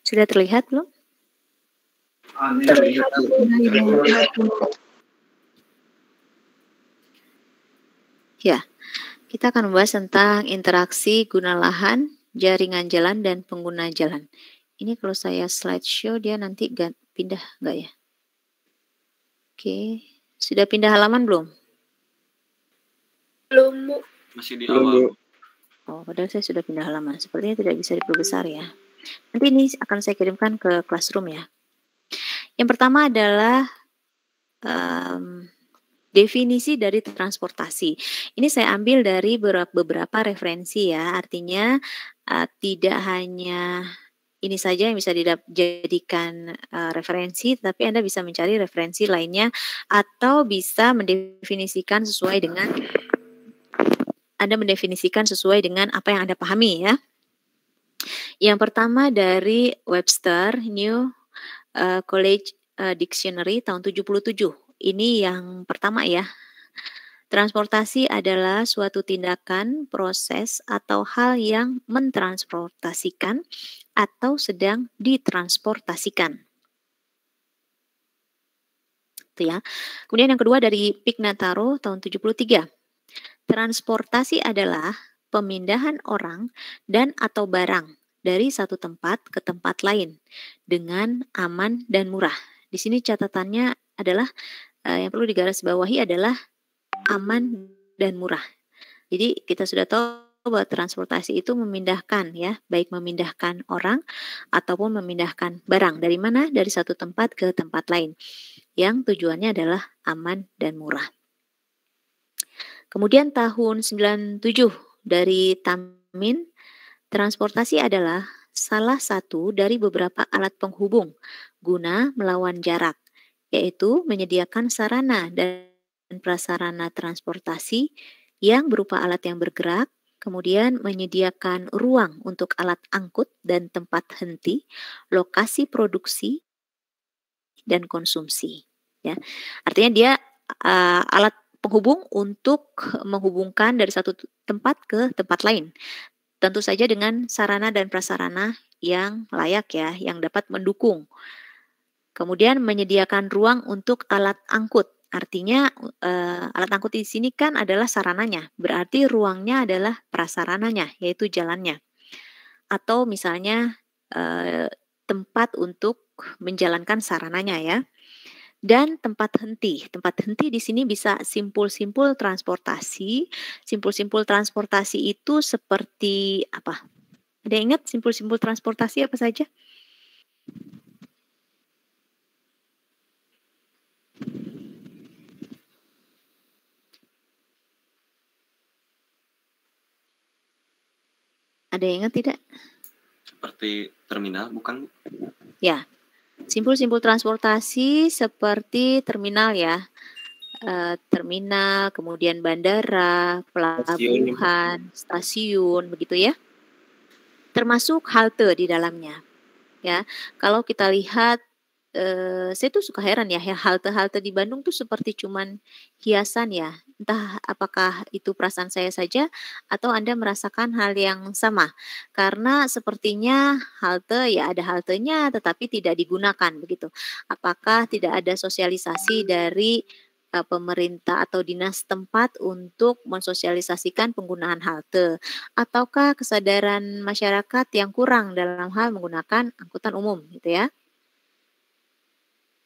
sudah terlihat belum? Terlihat, Bu. Ya, kita akan membahas tentang interaksi guna lahan, jaringan jalan, dan pengguna jalan. Ini kalau saya slideshow dia nanti pindah nggak ya? Oke, sudah pindah halaman belum? Belum, Bu. Masih di awal. Oh, padahal saya sudah pindah halaman. Sepertinya tidak bisa diperbesar ya. Nanti ini akan saya kirimkan ke Classroom ya. Yang pertama adalah definisi dari transportasi. Ini saya ambil dari beberapa referensi ya. Artinya tidak hanya ini saja yang bisa dijadikan referensi, tapi Anda bisa mencari referensi lainnya atau bisa mendefinisikan sesuai dengan apa yang Anda pahami ya. Yang pertama dari Webster New College Dictionary tahun 77. Ini yang pertama ya. Transportasi adalah suatu tindakan, proses, atau hal yang mentransportasikan atau sedang ditransportasikan. Itu ya. Kemudian yang kedua dari Pignataro tahun 73. Transportasi adalah pemindahan orang dan atau barang dari satu tempat ke tempat lain dengan aman dan murah. Di sini catatannya adalah yang perlu digarisbawahi adalah aman dan murah. Jadi kita sudah tahu bahwa transportasi itu memindahkan ya, baik memindahkan orang ataupun memindahkan barang dari mana? Dari satu tempat ke tempat lain. Yang tujuannya adalah aman dan murah. Kemudian tahun 97 dari Tamin, transportasi adalah salah satu dari beberapa alat penghubung guna melawan jarak, yaitu menyediakan sarana dan prasarana transportasi yang berupa alat yang bergerak, kemudian menyediakan ruang untuk alat angkut dan tempat henti, lokasi produksi, dan konsumsi. Ya. Artinya dia alat penghubung untuk menghubungkan dari satu tempat ke tempat lain. Tentu saja dengan sarana dan prasarana yang layak ya, yang dapat mendukung. Kemudian menyediakan ruang untuk alat angkut. Artinya alat angkut di sini kan adalah sarananya, berarti ruangnya adalah prasarananya, yaitu jalannya. Atau misalnya tempat untuk menjalankan sarananya ya. Dan tempat henti. Tempat henti di sini bisa simpul-simpul transportasi. Simpul-simpul transportasi itu seperti apa? Ada yang ingat simpul-simpul transportasi apa saja? Ada yang ingat tidak? Seperti terminal, bukan? Ya, simpul-simpul transportasi seperti terminal ya. Terminal, kemudian bandara, pelabuhan, stasiun, begitu ya. Termasuk halte di dalamnya. Ya, kalau kita lihat, saya tuh suka heran ya, halte-halte di Bandung tuh seperti cuman hiasan ya. Entah apakah itu perasaan saya saja atau Anda merasakan hal yang sama. Karena sepertinya halte ya ada haltenya tetapi tidak digunakan begitu. Apakah tidak ada sosialisasi dari pemerintah atau dinas tempat untuk mensosialisasikan penggunaan halte, ataukah kesadaran masyarakat yang kurang dalam hal menggunakan angkutan umum gitu ya.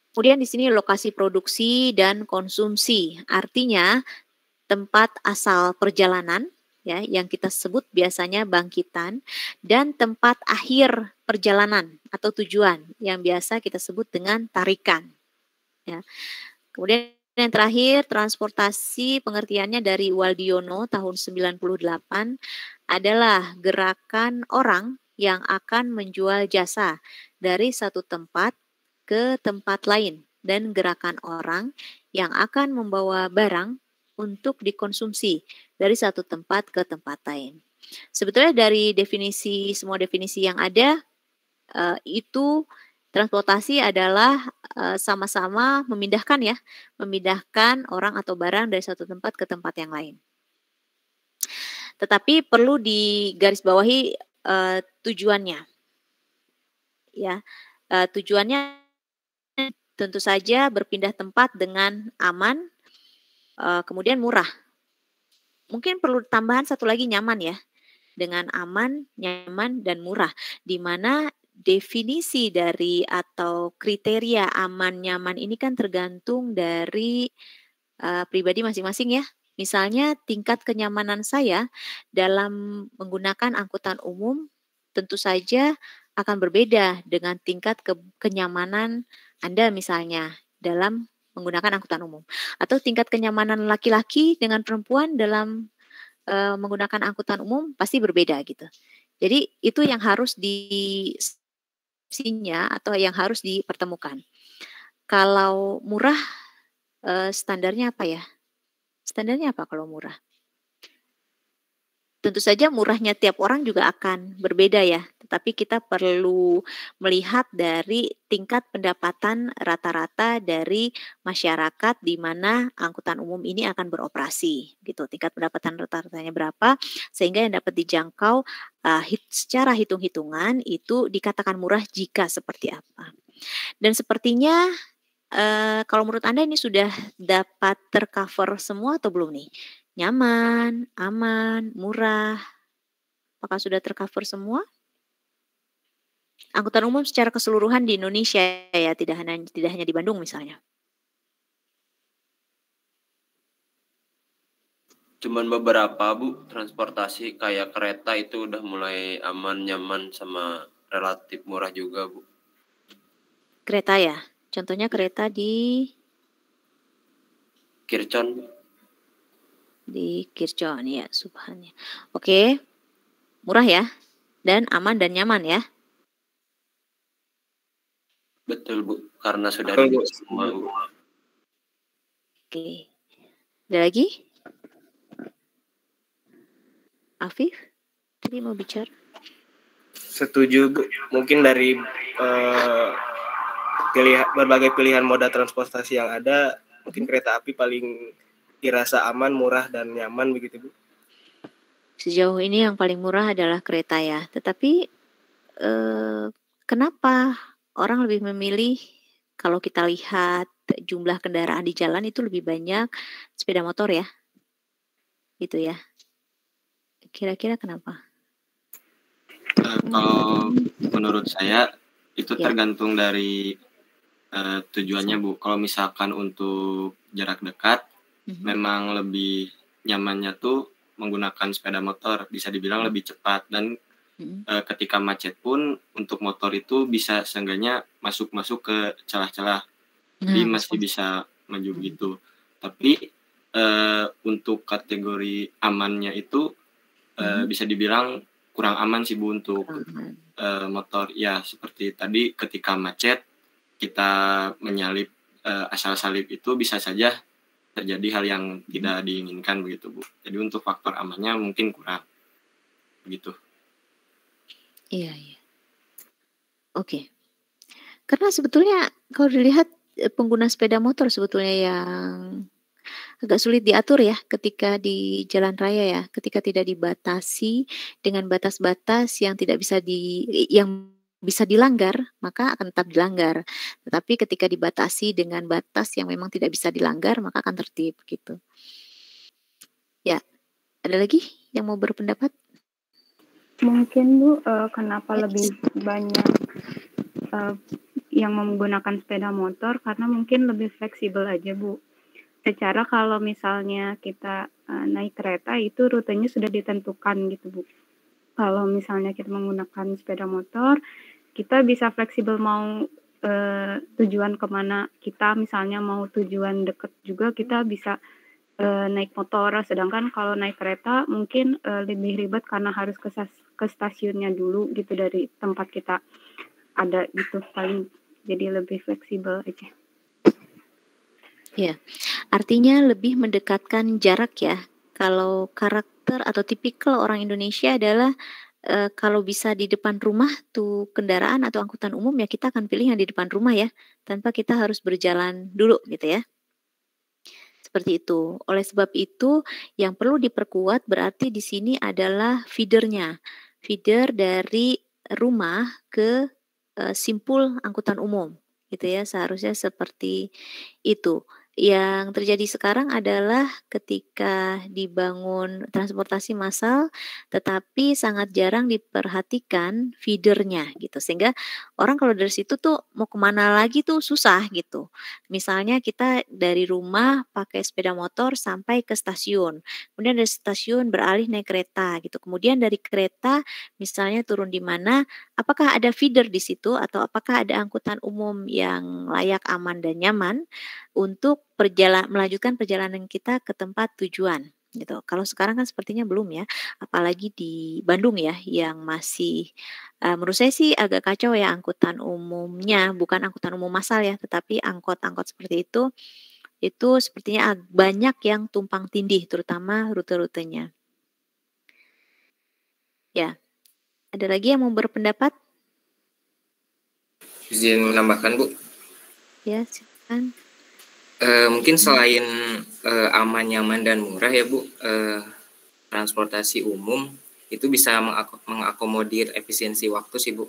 Kemudian di sini lokasi produksi dan konsumsi, artinya tempat asal perjalanan ya yang kita sebut biasanya bangkitan, dan tempat akhir perjalanan atau tujuan yang biasa kita sebut dengan tarikan ya. Kemudian yang terakhir, transportasi pengertiannya dari Waldiono tahun 98 adalah gerakan orang yang akan menjual jasa dari satu tempat ke tempat lain dan gerakan orang yang akan membawa barang untuk dikonsumsi dari satu tempat ke tempat lain. Sebetulnya dari semua definisi yang ada, itu transportasi adalah sama-sama memindahkan orang atau barang dari satu tempat ke tempat yang lain. Tetapi perlu digarisbawahi tujuannya. Ya, tujuannya tentu saja berpindah tempat dengan aman, kemudian murah. Mungkin perlu tambahan satu lagi, nyaman ya. Dengan aman, nyaman, dan murah. Di mana definisi dari atau kriteria aman, nyaman ini kan tergantung dari pribadi masing-masing ya. Misalnya tingkat kenyamanan saya dalam menggunakan angkutan umum tentu saja akan berbeda dengan tingkat kenyamanan Anda misalnya dalam menggunakan angkutan umum. Atau tingkat kenyamanan laki-laki dengan perempuan dalam menggunakan angkutan umum pasti berbeda gitu. Jadi itu yang harus atau yang harus dipertemukan. Kalau murah standarnya apa ya? Standarnya apa kalau murah? Tentu saja murahnya tiap orang juga akan berbeda ya, tetapi kita perlu melihat dari tingkat pendapatan rata-rata dari masyarakat di mana angkutan umum ini akan beroperasi gitu. Tingkat pendapatan rata-ratanya berapa sehingga yang dapat dijangkau secara hitung-hitungan itu dikatakan murah jika seperti apa. Dan sepertinya kalau menurut Anda ini sudah dapat tercover semua atau belum nih? Nyaman, aman, murah. Apakah sudah tercover semua? Angkutan umum secara keseluruhan di Indonesia ya, tidak hanya di Bandung misalnya. Cuman beberapa Bu, transportasi kayak kereta itu udah mulai aman, nyaman, sama relatif murah juga Bu. Kereta ya? Contohnya kereta di Kircon Bu. Di Kircon ya, subhannya. Oke, murah ya, dan aman dan nyaman ya. Betul Bu, karena sudah ada semua Bu. Oke, ada lagi? Afif, tadi mau bicara? Setuju Bu, mungkin dari berbagai pilihan moda transportasi yang ada, mungkin kereta api paling dirasa aman, murah, dan nyaman begitu Bu. Sejauh ini yang paling murah adalah kereta ya, tetapi kenapa orang lebih memilih kalau kita lihat jumlah kendaraan di jalan itu lebih banyak sepeda motor ya, gitu ya. Kira-kira kenapa? Kalau menurut saya itu tergantung dari tujuannya Bu. Kalau misalkan untuk jarak dekat, memang lebih nyamannya tuh menggunakan sepeda motor, bisa dibilang lebih cepat dan ketika macet pun untuk motor itu bisa seenggaknya masuk ke celah-celah, jadi masih bisa maju gitu. Tapi untuk kategori amannya itu bisa dibilang kurang aman sih Bu untuk motor ya, seperti tadi ketika macet kita menyalip asal salip itu bisa saja terjadi hal yang tidak diinginkan begitu Bu. Jadi untuk faktor amannya mungkin kurang begitu. Iya. Oke. Karena sebetulnya kalau dilihat pengguna sepeda motor sebetulnya yang agak sulit diatur ya ketika di jalan raya ya, ketika tidak dibatasi dengan batas-batas yang bisa dilanggar, maka akan tetap dilanggar. Tetapi ketika dibatasi dengan batas yang memang tidak bisa dilanggar, maka akan tertib gitu. Ya, ada lagi yang mau berpendapat? Mungkin Bu, kenapa lebih banyak yang menggunakan sepeda motor karena mungkin lebih fleksibel aja Bu. Secara kalau misalnya kita naik kereta itu rutenya sudah ditentukan gitu Bu. Kalau misalnya kita menggunakan sepeda motor, kita bisa fleksibel mau tujuan kemana kita, misalnya mau tujuan dekat juga kita bisa naik motor. Sedangkan kalau naik kereta mungkin lebih ribet karena harus ke stasiunnya dulu gitu dari tempat kita ada gitu, paling jadi lebih fleksibel aja. Ya, Artinya lebih mendekatkan jarak ya. Kalau karakter atau tipikal orang Indonesia adalah kalau bisa di depan rumah tuh kendaraan atau angkutan umum ya kita akan pilih yang di depan rumah ya, tanpa kita harus berjalan dulu gitu ya. Seperti itu. Oleh sebab itu yang perlu diperkuat berarti di sini adalah feedernya. Feeder dari rumah ke simpul angkutan umum gitu ya, seharusnya seperti itu. Yang terjadi sekarang adalah ketika dibangun transportasi massal, tetapi sangat jarang diperhatikan feedernya gitu. Sehingga orang kalau dari situ tuh mau kemana lagi tuh susah gitu. Misalnya kita dari rumah pakai sepeda motor sampai ke stasiun, kemudian dari stasiun beralih naik kereta gitu. Kemudian dari kereta misalnya turun di mana, apakah ada feeder di situ atau apakah ada angkutan umum yang layak, aman dan nyaman untuk melanjutkan perjalanan kita ke tempat tujuan gitu. Kalau sekarang kan sepertinya belum ya, apalagi di Bandung ya yang masih menurut saya sih agak kacau ya angkutan umumnya, bukan angkutan umum massal ya, tetapi angkot-angkot seperti itu sepertinya banyak yang tumpang tindih terutama rute-rutenya. Ya. Ada lagi yang mau berpendapat? Izin menambahkan, Bu. Ya, silakan. Mungkin selain aman, nyaman, dan murah ya Bu, transportasi umum itu bisa mengakomodir efisiensi waktu sih Bu.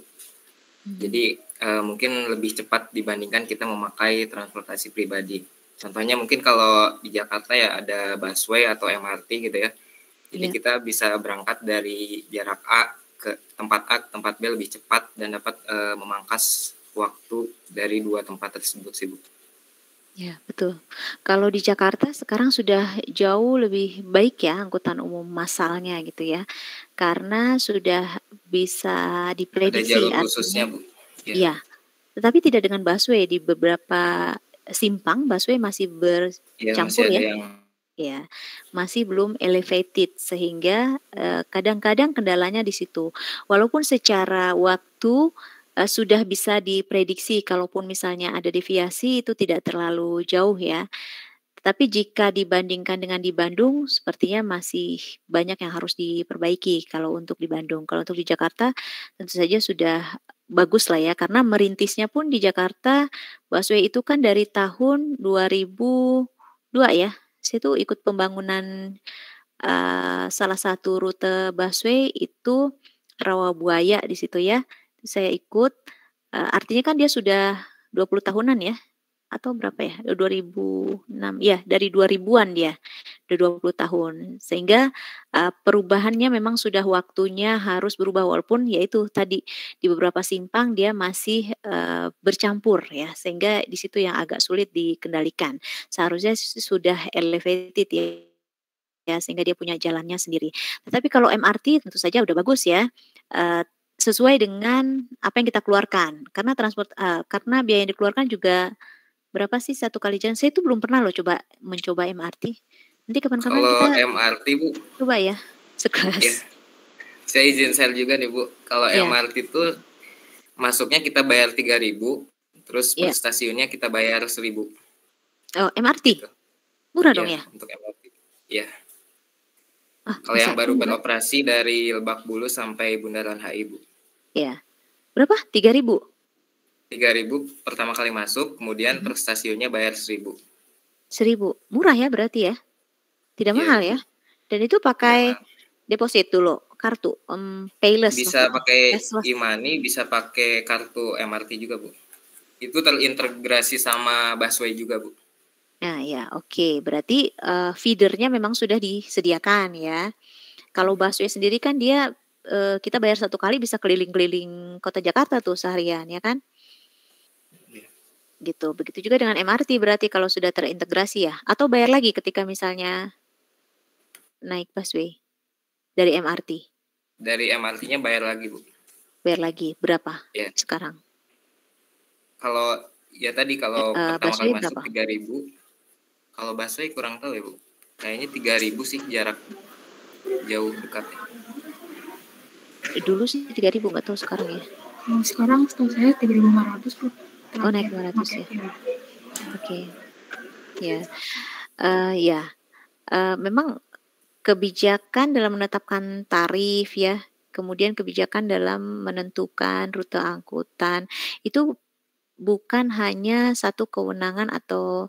Jadi mungkin lebih cepat dibandingkan kita memakai transportasi pribadi. Contohnya mungkin kalau di Jakarta ya ada busway atau MRT gitu ya. Jadi kita bisa berangkat dari jarak A ke tempat B lebih cepat dan dapat memangkas waktu dari dua tempat tersebut sih Bu. Ya, betul. Kalau di Jakarta sekarang sudah jauh lebih baik ya angkutan umum massalnya gitu ya. Karena sudah bisa diprediksi. Ada jalur khususnya, Bu. Iya. Tetapi tidak dengan busway, di beberapa simpang busway masih bercampur ya. Ya, masih belum elevated sehingga kadang-kadang kendalanya di situ. Walaupun secara waktu sudah bisa diprediksi kalaupun misalnya ada deviasi itu tidak terlalu jauh ya. Tetapi jika dibandingkan dengan di Bandung sepertinya masih banyak yang harus diperbaiki kalau untuk di Bandung. Kalau untuk di Jakarta tentu saja sudah bagus lah ya karena merintisnya pun di Jakarta busway itu kan dari tahun 2002 ya. Saya tuh ikut pembangunan salah satu rute busway itu Rawabuaya di situ ya. Saya ikut, artinya kan dia sudah 20 tahunan ya, atau berapa ya, 2006 ya dari 2000-an dia, udah 20 tahun. Sehingga perubahannya memang sudah waktunya harus berubah walaupun yaitu tadi di beberapa simpang dia masih bercampur ya, sehingga di situ yang agak sulit dikendalikan. Seharusnya sudah elevated ya, sehingga dia punya jalannya sendiri. Tetapi kalau MRT tentu saja udah bagus ya, sesuai dengan apa yang kita keluarkan. Karena karena biaya yang dikeluarkan juga berapa sih satu kali jalan? Saya itu belum pernah loh mencoba MRT. Nanti kapan-kapan kita MRT Bu coba ya sekelas. Ya. Saya izin share juga nih Bu. Kalau MRT itu masuknya kita bayar 3.000, terus per stasiunnya kita bayar 1.000. Oh, MRT. Gitu. Murah dong ya? Untuk MRT. Iya. Kalau yang baru beroperasi dari Lebak Bulus sampai Bundaran HI Bu. Iya. Berapa? 3.000? 3.000 pertama kali masuk, kemudian per stasiunnya bayar 1.000. 1.000. Murah ya berarti ya? Tidak mahal ya? Dan itu pakai deposit dulu, kartu, payless. Bisa pakai e-money, bisa pakai kartu MRT juga Bu. Itu terintegrasi sama busway juga Bu. Nah ya, oke. Berarti feedernya memang sudah disediakan ya. Kalau busway sendiri kan dia kita bayar satu kali bisa keliling-keliling kota Jakarta tuh seharian ya kan? Gitu. Begitu juga dengan MRT berarti kalau sudah terintegrasi ya. Atau bayar lagi ketika misalnya naik busway dari MRT? Dari MRT-nya bayar lagi Bu. Bayar lagi berapa sekarang? Kalau ya tadi kalau pertama kali masuk 3.000. Kalau busway kurang tahu ya Bu. Kayaknya 3.000 sih jarak jauh dekat. Dulu sih 3.000 nggak tahu sekarang ya. Sekarang setahu saya 3.500 Bu. Oh naik 500 ya. Oke. Ya. Ya, memang kebijakan dalam menetapkan tarif ya, kemudian kebijakan dalam menentukan rute angkutan, itu bukan hanya satu kewenangan atau,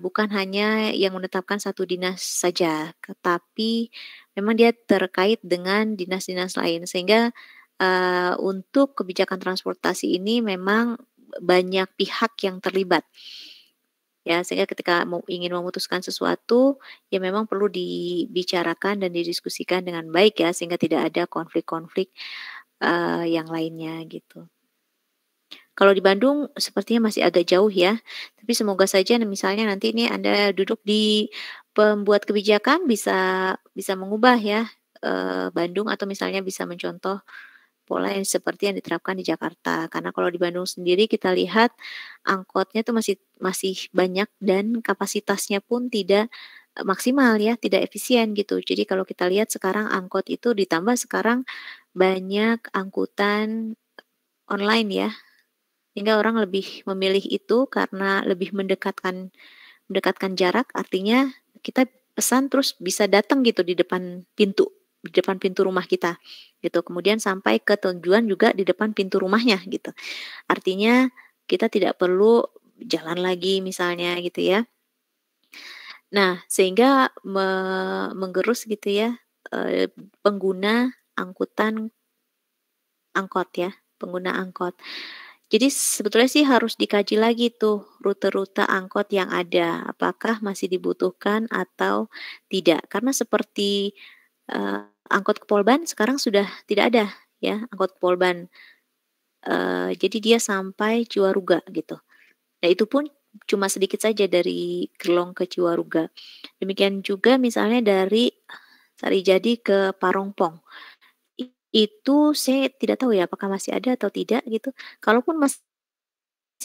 bukan hanya yang menetapkan satu dinas saja, tetapi memang dia terkait dengan dinas-dinas lain. Sehingga, untuk kebijakan transportasi ini memang banyak pihak yang terlibat. Ya, sehingga ketika ingin memutuskan sesuatu, ya memang perlu dibicarakan dan didiskusikan dengan baik ya, sehingga tidak ada konflik-konflik, yang lainnya gitu. Kalau di Bandung sepertinya masih agak jauh ya, tapi semoga saja misalnya nanti ini Anda duduk di pembuat kebijakan bisa bisa mengubah ya, Bandung atau misalnya bisa mencontoh pola yang seperti yang diterapkan di Jakarta. Karena kalau di Bandung sendiri kita lihat angkotnya tuh masih masih banyak dan kapasitasnya pun tidak, maksimal ya, tidak efisien gitu. Jadi kalau kita lihat sekarang angkot itu ditambah sekarang banyak angkutan online ya, sehingga orang lebih memilih itu karena lebih mendekatkan jarak, artinya kita pesan terus bisa datang gitu di depan pintu rumah kita, gitu. Kemudian sampai ke tujuan juga di depan pintu rumahnya gitu. Artinya kita tidak perlu jalan lagi misalnya gitu ya. Nah, sehingga menggerus gitu ya, pengguna angkutan angkot ya, pengguna angkot. Jadi sebetulnya sih harus dikaji lagi tuh rute-rute angkot yang ada, apakah masih dibutuhkan atau tidak. Karena seperti, angkot ke Polban sekarang sudah tidak ada ya, angkot Polban. Jadi dia sampai Ciwaruga gitu. Nah itu pun cuma sedikit saja dari Gerlong ke Ciwaruga. Demikian juga misalnya dari Sarijadi ke Parongpong. Itu saya tidak tahu ya apakah masih ada atau tidak gitu. Kalaupun masih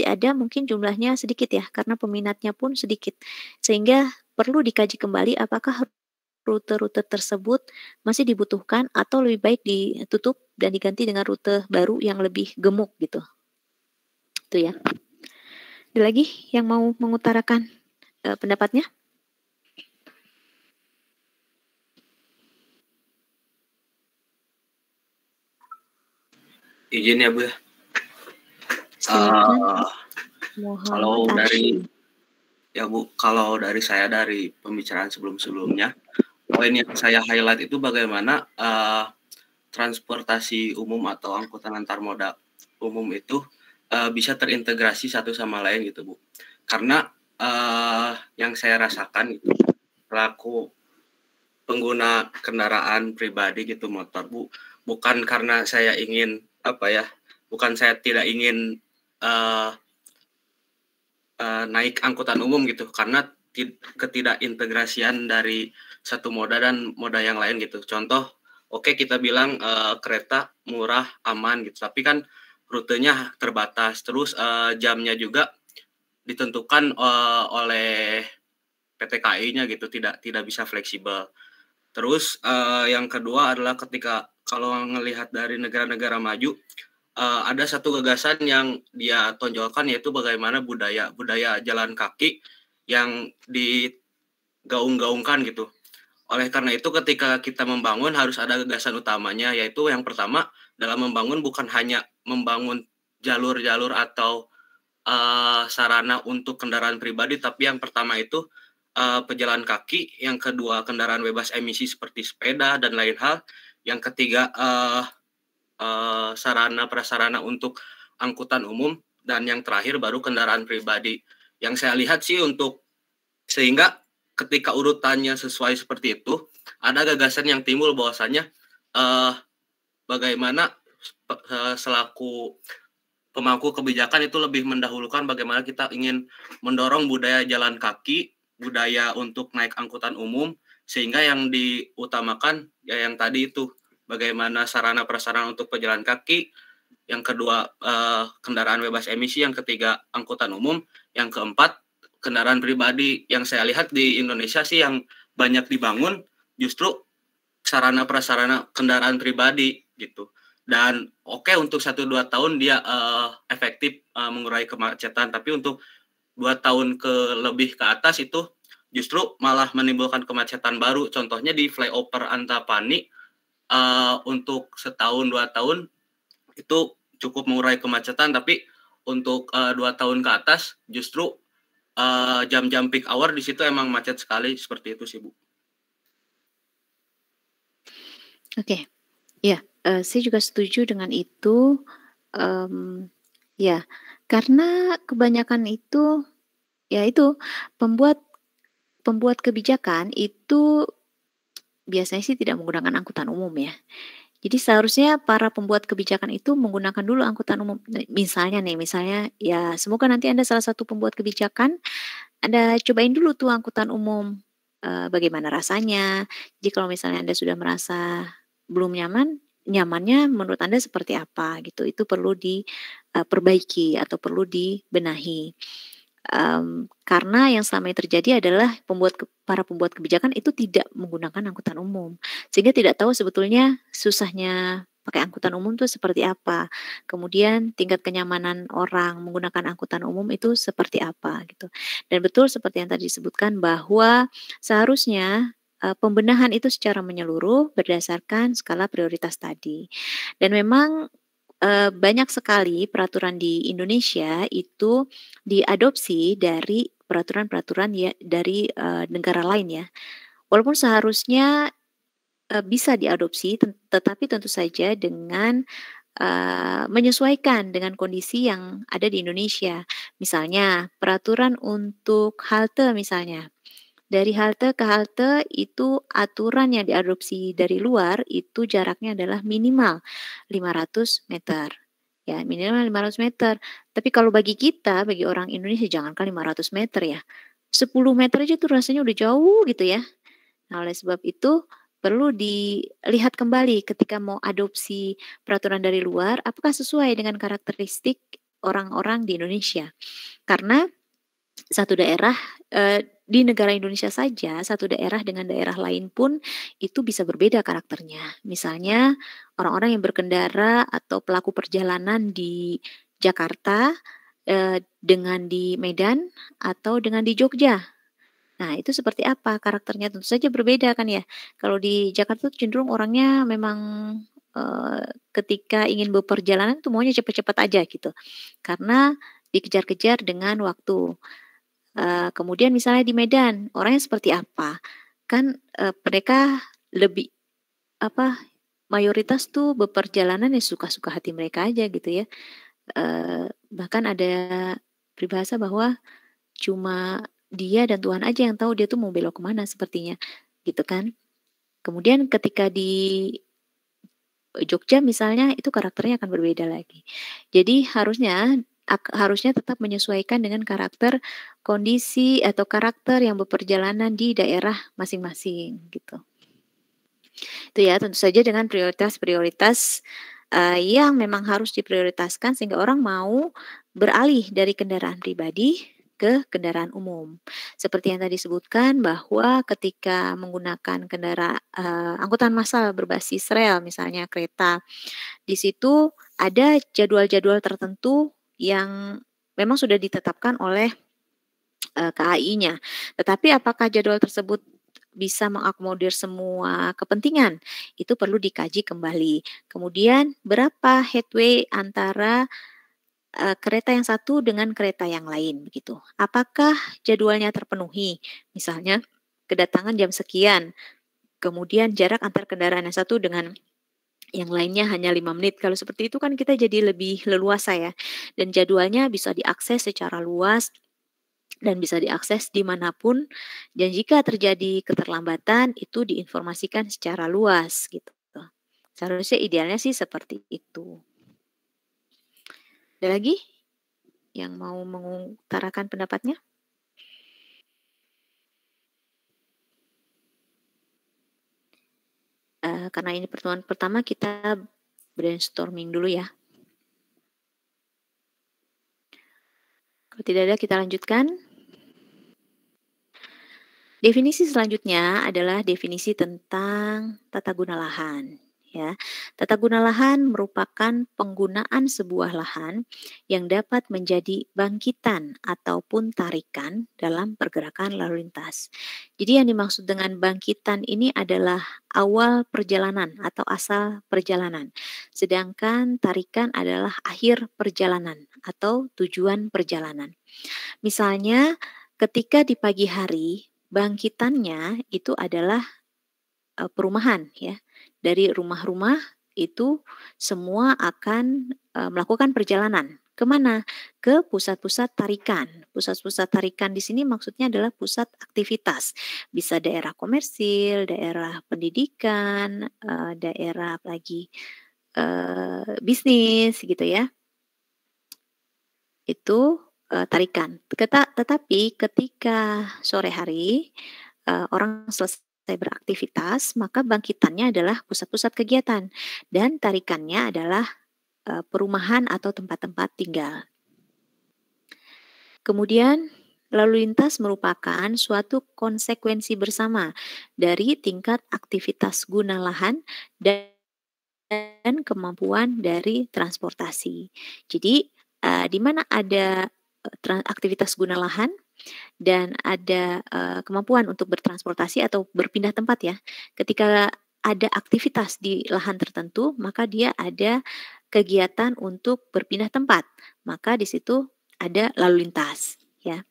ada mungkin jumlahnya sedikit ya, karena peminatnya pun sedikit. Sehingga perlu dikaji kembali apakah rute-rute tersebut masih dibutuhkan atau lebih baik ditutup dan diganti dengan rute baru yang lebih gemuk gitu. Itu ya. Ada lagi yang mau mengutarakan, pendapatnya? Izin ya Bu ya. Silakan. Kalau Muhammad dari Arsyid. ya Bu, kalau dari saya dari pembicaraan sebelum-sebelumnya, poin yang saya highlight itu bagaimana transportasi umum atau angkutan antar moda umum itu bisa terintegrasi satu sama lain gitu Bu. Karena yang saya rasakan itu selaku pengguna kendaraan pribadi gitu motor Bu, bukan karena saya ingin bukan saya tidak ingin naik angkutan umum gitu, karena ketidakintegrasian dari satu moda dan moda yang lain gitu. Contoh, oke kita bilang kereta murah, aman gitu, tapi kan rutenya terbatas, terus jamnya juga ditentukan oleh PT KAI-nya gitu, tidak bisa fleksibel. Terus yang kedua adalah ketika kalau ngelihat dari negara-negara maju, ada satu gagasan yang dia tonjolkan, yaitu bagaimana budaya jalan kaki yang digaung-gaungkan gitu. Oleh karena itu ketika kita membangun harus ada gagasan utamanya, yaitu yang pertama dalam membangun bukan hanya membangun jalur-jalur atau sarana untuk kendaraan pribadi, tapi yang pertama itu pejalan kaki, yang kedua kendaraan bebas emisi seperti sepeda dan lain hal, yang ketiga sarana prasarana untuk angkutan umum, dan yang terakhir baru kendaraan pribadi. Yang saya lihat sih sehingga ketika urutannya sesuai seperti itu, ada gagasan yang timbul bahwasanya bagaimana selaku pemangku kebijakan itu lebih mendahulukan bagaimana kita ingin mendorong budaya jalan kaki, budaya untuk naik angkutan umum, sehingga yang diutamakan ya yang tadi itu bagaimana sarana prasarana untuk pejalan kaki, yang kedua kendaraan bebas emisi, yang ketiga angkutan umum, yang keempat kendaraan pribadi. Yang saya lihat di Indonesia sih yang banyak dibangun justru sarana prasarana kendaraan pribadi gitu. Dan oke, untuk 1-2 tahun dia efektif mengurai kemacetan, tapi untuk 2 tahun lebih ke atas itu justru malah menimbulkan kemacetan baru. Contohnya di flyover Antapani untuk setahun 2 tahun itu cukup mengurai kemacetan, tapi untuk 2 tahun ke atas justru jam-jam peak hour di situ emang macet sekali, seperti itu sih Bu. Oke, ya, saya juga setuju dengan itu. Ya, karena kebanyakan itu, ya itu pembuat kebijakan itu biasanya sih tidak menggunakan angkutan umum ya. Jadi seharusnya para pembuat kebijakan itu menggunakan dulu angkutan umum. Misalnya ya semoga nanti Anda salah satu pembuat kebijakan, Anda cobain dulu tuh angkutan umum, bagaimana rasanya. Jadi kalau misalnya Anda sudah merasa belum nyamannya menurut Anda seperti apa gitu, itu perlu diperbaiki atau perlu dibenahi. Karena yang selama ini terjadi adalah para pembuat kebijakan itu tidak menggunakan angkutan umum, sehingga tidak tahu sebetulnya susahnya pakai angkutan umum itu seperti apa. Kemudian tingkat kenyamanan orang menggunakan angkutan umum itu seperti apa gitu. Dan betul seperti yang tadi disebutkan bahwa seharusnya pembenahan itu secara menyeluruh berdasarkan skala prioritas tadi. Dan memang banyak sekali peraturan di Indonesia itu diadopsi dari peraturan-peraturan ya dari negara lain ya. Walaupun seharusnya bisa diadopsi, tetapi tentu saja dengan menyesuaikan dengan kondisi yang ada di Indonesia. Misalnya peraturan untuk halte misalnya. Dari halte ke halte itu aturan yang diadopsi dari luar itu jaraknya adalah minimal 500 meter. Ya, minimal 500 meter. Tapi kalau bagi kita, bagi orang Indonesia jangankan 500 meter ya. 10 meter aja tuh rasanya udah jauh gitu ya. Nah, oleh sebab itu perlu dilihat kembali ketika mau adopsi peraturan dari luar, apakah sesuai dengan karakteristik orang-orang di Indonesia. Karena satu daerah di negara Indonesia saja, satu daerah dengan daerah lain pun itu bisa berbeda karakternya. Misalnya orang-orang yang berkendara atau pelaku perjalanan di Jakarta dengan di Medan atau dengan di Jogja. Nah, itu seperti apa karakternya? Tentu saja berbeda kan ya. Kalau di Jakarta cenderung orangnya memang ketika ingin berperjalanan tuh maunya cepat-cepat aja gitu. Karena dikejar-kejar dengan waktu. Kemudian misalnya di Medan, orangnya seperti apa? Kan mereka lebih mayoritas tuh berperjalanan ya suka-suka hati mereka aja gitu ya. Bahkan ada peribahasa bahwa cuma dia dan Tuhan aja yang tahu dia tuh mau belok kemana sepertinya, gitu kan. Kemudian ketika di Jogja misalnya itu karakternya akan berbeda lagi. Jadi harusnya tetap menyesuaikan dengan karakter, kondisi atau karakter yang berperjalanan di daerah masing-masing gitu. Itu ya tentu saja dengan prioritas-prioritas yang memang harus diprioritaskan sehingga orang mau beralih dari kendaraan pribadi ke kendaraan umum. Seperti yang tadi disebutkan bahwa ketika menggunakan angkutan massal berbasis rel misalnya kereta, di situ ada jadwal-jadwal tertentu yang memang sudah ditetapkan oleh KAI-nya. Tetapi apakah jadwal tersebut bisa mengakomodir semua kepentingan? Itu perlu dikaji kembali. Kemudian berapa headway antara kereta yang satu dengan kereta yang lain begitu. Apakah jadwalnya terpenuhi? Misalnya kedatangan jam sekian, kemudian jarak antar kendaraan yang satu dengan yang lainnya hanya 5 menit. Kalau seperti itu kan kita jadi lebih leluasa ya. Dan jadwalnya bisa diakses secara luas dan bisa diakses dimanapun. Dan jika terjadi keterlambatan itu diinformasikan secara luas gitu. Seharusnya idealnya sih seperti itu. Ada lagi yang mau mengutarakan pendapatnya? Karena ini pertemuan pertama kita brainstorming dulu ya. Kalau tidak ada kita lanjutkan. Definisi selanjutnya adalah definisi tentang tata guna lahan. Ya, tata guna lahan merupakan penggunaan sebuah lahan yang dapat menjadi bangkitan ataupun tarikan dalam pergerakan lalu lintas. Jadi yang dimaksud dengan bangkitan ini adalah awal perjalanan atau asal perjalanan, sedangkan tarikan adalah akhir perjalanan atau tujuan perjalanan. Misalnya ketika di pagi hari, bangkitannya itu adalah perumahan ya. Dari rumah-rumah itu semua akan melakukan perjalanan. Kemana? Ke pusat-pusat tarikan. Pusat-pusat tarikan di sini maksudnya adalah pusat aktivitas. Bisa daerah komersil, daerah pendidikan, daerah apalagi bisnis gitu ya. Itu tarikan. Tetapi ketika sore hari orang selesai beraktivitas, maka bangkitannya adalah pusat-pusat kegiatan dan tarikannya adalah perumahan atau tempat-tempat tinggal. Kemudian lalu lintas merupakan suatu konsekuensi bersama dari tingkat aktivitas guna lahan dan kemampuan dari transportasi. Jadi di mana ada aktivitas guna lahan dan ada kemampuan untuk bertransportasi atau berpindah tempat ya. Ketika ada aktivitas di lahan tertentu, maka dia ada kegiatan untuk berpindah tempat. Maka di situ ada lalu lintas ya.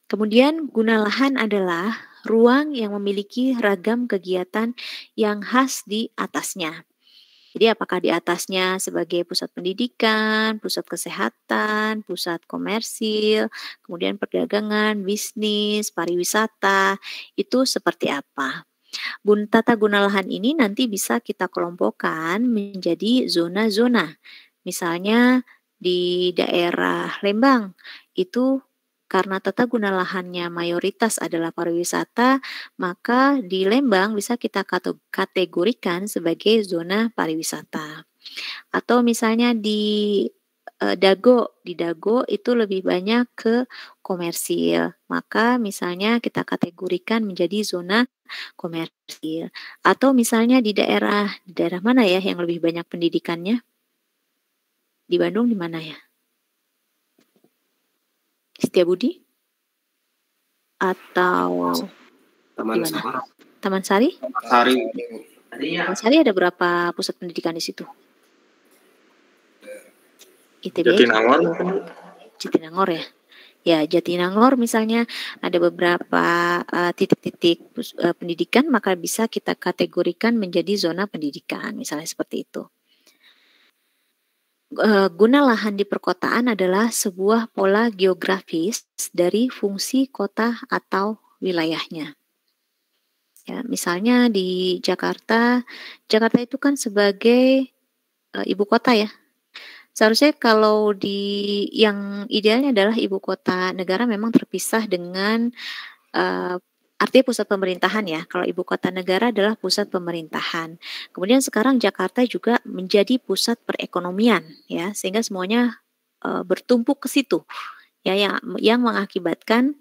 Kemudian guna lahan adalah ruang yang memiliki ragam kegiatan yang khas di atasnya. Jadi apakah di atasnya sebagai pusat pendidikan, pusat kesehatan, pusat komersil, kemudian perdagangan, bisnis, pariwisata, itu seperti apa? Tata guna lahan ini nanti bisa kita kelompokkan menjadi zona-zona. Misalnya di daerah Lembang, itu karena tata guna lahannya mayoritas adalah pariwisata, maka di Lembang bisa kita kategorikan sebagai zona pariwisata. Atau misalnya di Dago itu lebih banyak ke komersil, maka misalnya kita kategorikan menjadi zona komersil. Atau misalnya di daerah mana ya yang lebih banyak pendidikannya? Di Bandung di mana ya? Setiabudi? Atau Taman Sari. Taman Sari? Taman Sari ada berapa pusat pendidikan di situ? ITB. Jatinangor ya. Ya, Jatinangor misalnya ada beberapa titik-titik pendidikan, maka bisa kita kategorikan menjadi zona pendidikan, misalnya seperti itu. Guna lahan di perkotaan adalah sebuah pola geografis dari fungsi kota atau wilayahnya. Ya, misalnya di Jakarta itu kan sebagai ibu kota ya. Seharusnya kalau yang idealnya adalah ibu kota negara memang terpisah dengan artinya pusat pemerintahan ya. Kalau ibu kota negara adalah pusat pemerintahan. Kemudian sekarang Jakarta juga menjadi pusat perekonomian ya, sehingga semuanya bertumpuk ke situ. Ya, yang mengakibatkan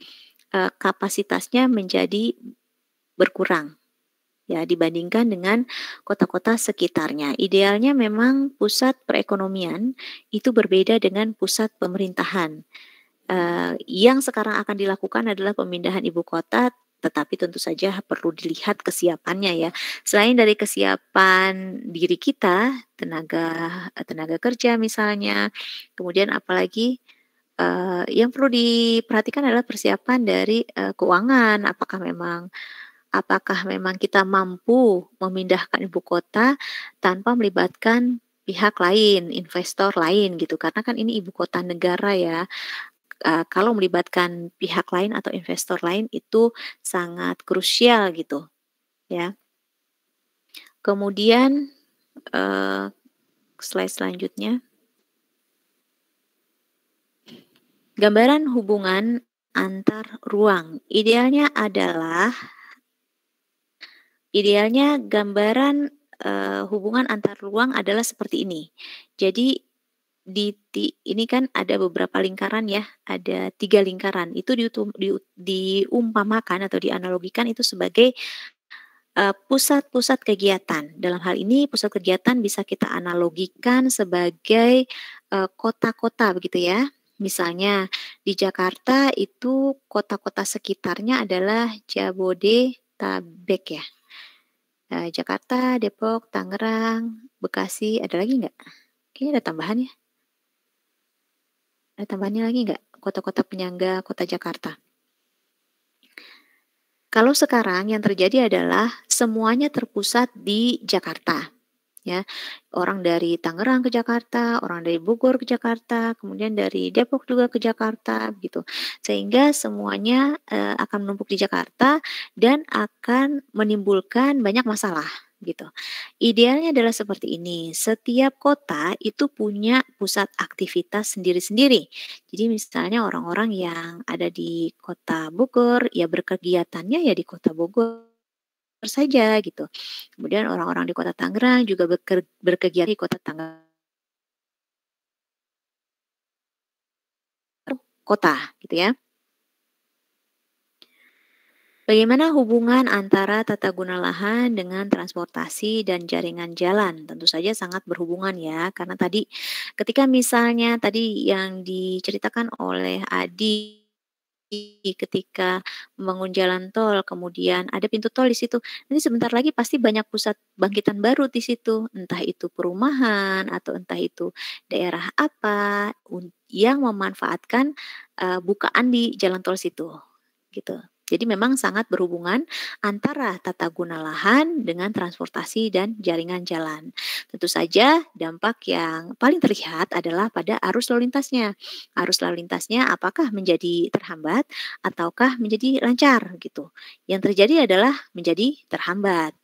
kapasitasnya menjadi berkurang ya dibandingkan dengan kota-kota sekitarnya. Idealnya memang pusat perekonomian itu berbeda dengan pusat pemerintahan. Yang sekarang akan dilakukan adalah pemindahan ibu kota, tetapi tentu saja perlu dilihat kesiapannya ya. Selain dari kesiapan diri kita, tenaga kerja misalnya, kemudian apalagi yang perlu diperhatikan adalah persiapan dari keuangan. Apakah memang kita mampu memindahkan ibu kota tanpa melibatkan pihak lain, investor lain gitu. Karena kan ini ibu kota negara ya. Kalau melibatkan pihak lain atau investor lain itu sangat krusial gitu ya. Kemudian slide selanjutnya, gambaran hubungan antar ruang. Idealnya gambaran hubungan antar ruang adalah seperti ini. Jadi ini kan ada beberapa lingkaran ya, ada 3 lingkaran. Itu diumpamakan atau dianalogikan itu sebagai pusat-pusat kegiatan. Dalam hal ini pusat kegiatan bisa kita analogikan sebagai kota-kota begitu ya. Misalnya di Jakarta itu kota-kota sekitarnya adalah Jabodetabek ya. Jakarta, Depok, Tangerang, Bekasi, ada lagi nggak? Kayaknya ada tambahan ya. Ada tambahannya lagi nggak? Kota-kota penyangga kota Jakarta. Kalau sekarang yang terjadi adalah semuanya terpusat di Jakarta, ya. Orang dari Tangerang ke Jakarta, orang dari Bogor ke Jakarta, kemudian dari Depok juga ke Jakarta, begitu. Sehingga semuanya akan menumpuk di Jakarta dan akan menimbulkan banyak masalah, gitu. Idealnya adalah seperti ini. Setiap kota itu punya pusat aktivitas sendiri-sendiri. Jadi misalnya orang-orang yang ada di kota Bogor, ya berkegiatannya ya di kota Bogor saja gitu. Kemudian orang-orang di kota Tangerang juga berkegiatan di kota Tangerang kota gitu ya. Bagaimana hubungan antara tata guna lahan dengan transportasi dan jaringan jalan? Tentu saja sangat berhubungan ya, karena tadi ketika misalnya tadi yang diceritakan oleh Adi ketika membangun jalan tol, kemudian ada pintu tol di situ. Nanti sebentar lagi pasti banyak pusat bangkitan baru di situ, entah itu perumahan atau entah itu daerah apa yang memanfaatkan bukaan di jalan tol situ, gitu. Jadi memang sangat berhubungan antara tata guna lahan dengan transportasi dan jaringan jalan. Tentu saja dampak yang paling terlihat adalah pada arus lalu lintasnya. Arus lalu lintasnya apakah menjadi terhambat ataukah menjadi lancar gitu. Yang terjadi adalah menjadi terhambat.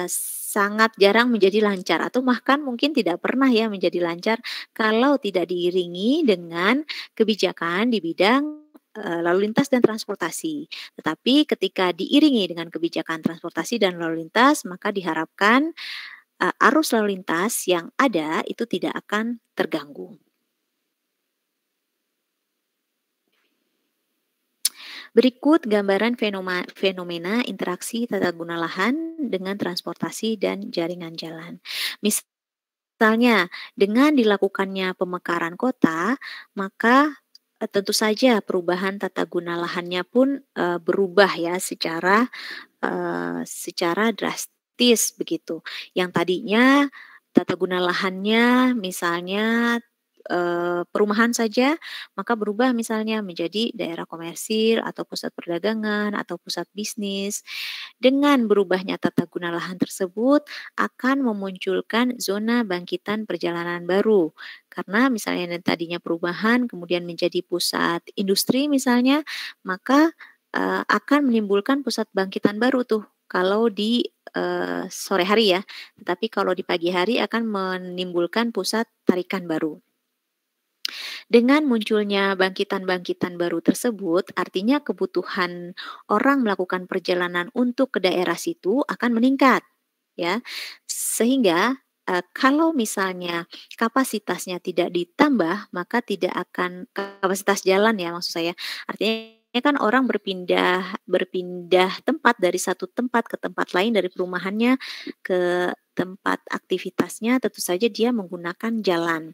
Sangat jarang menjadi lancar atau bahkan mungkin tidak pernah ya menjadi lancar kalau tidak diiringi dengan kebijakan di bidang lalu lintas dan transportasi. Tetapi ketika diiringi dengan kebijakan transportasi dan lalu lintas, maka diharapkan arus lalu lintas yang ada itu tidak akan terganggu. Berikut gambaran fenomena interaksi tata guna lahan dengan transportasi dan jaringan jalan. Misalnya, dengan dilakukannya pemekaran kota, maka tentu saja perubahan tata guna lahannya pun berubah ya secara drastis begitu. Yang tadinya tata guna lahannya misalnya perumahan saja, maka berubah misalnya menjadi daerah komersil atau pusat perdagangan atau pusat bisnis. Dengan berubahnya tata guna lahan tersebut akan memunculkan zona bangkitan perjalanan baru. Karena misalnya yang tadinya perumahan kemudian menjadi pusat industri misalnya, maka akan menimbulkan pusat bangkitan baru tuh kalau di sore hari ya. Tetapi kalau di pagi hari akan menimbulkan pusat tarikan baru. Dengan munculnya bangkitan-bangkitan baru tersebut, artinya kebutuhan orang melakukan perjalanan untuk ke daerah situ akan meningkat, ya. Sehingga kalau misalnya kapasitasnya tidak ditambah, maka tidak akan kapasitas jalan ya maksud saya. Artinya kan orang berpindah tempat dari satu tempat ke tempat lain, dari perumahannya ke tempat aktivitasnya, tentu saja dia menggunakan jalan.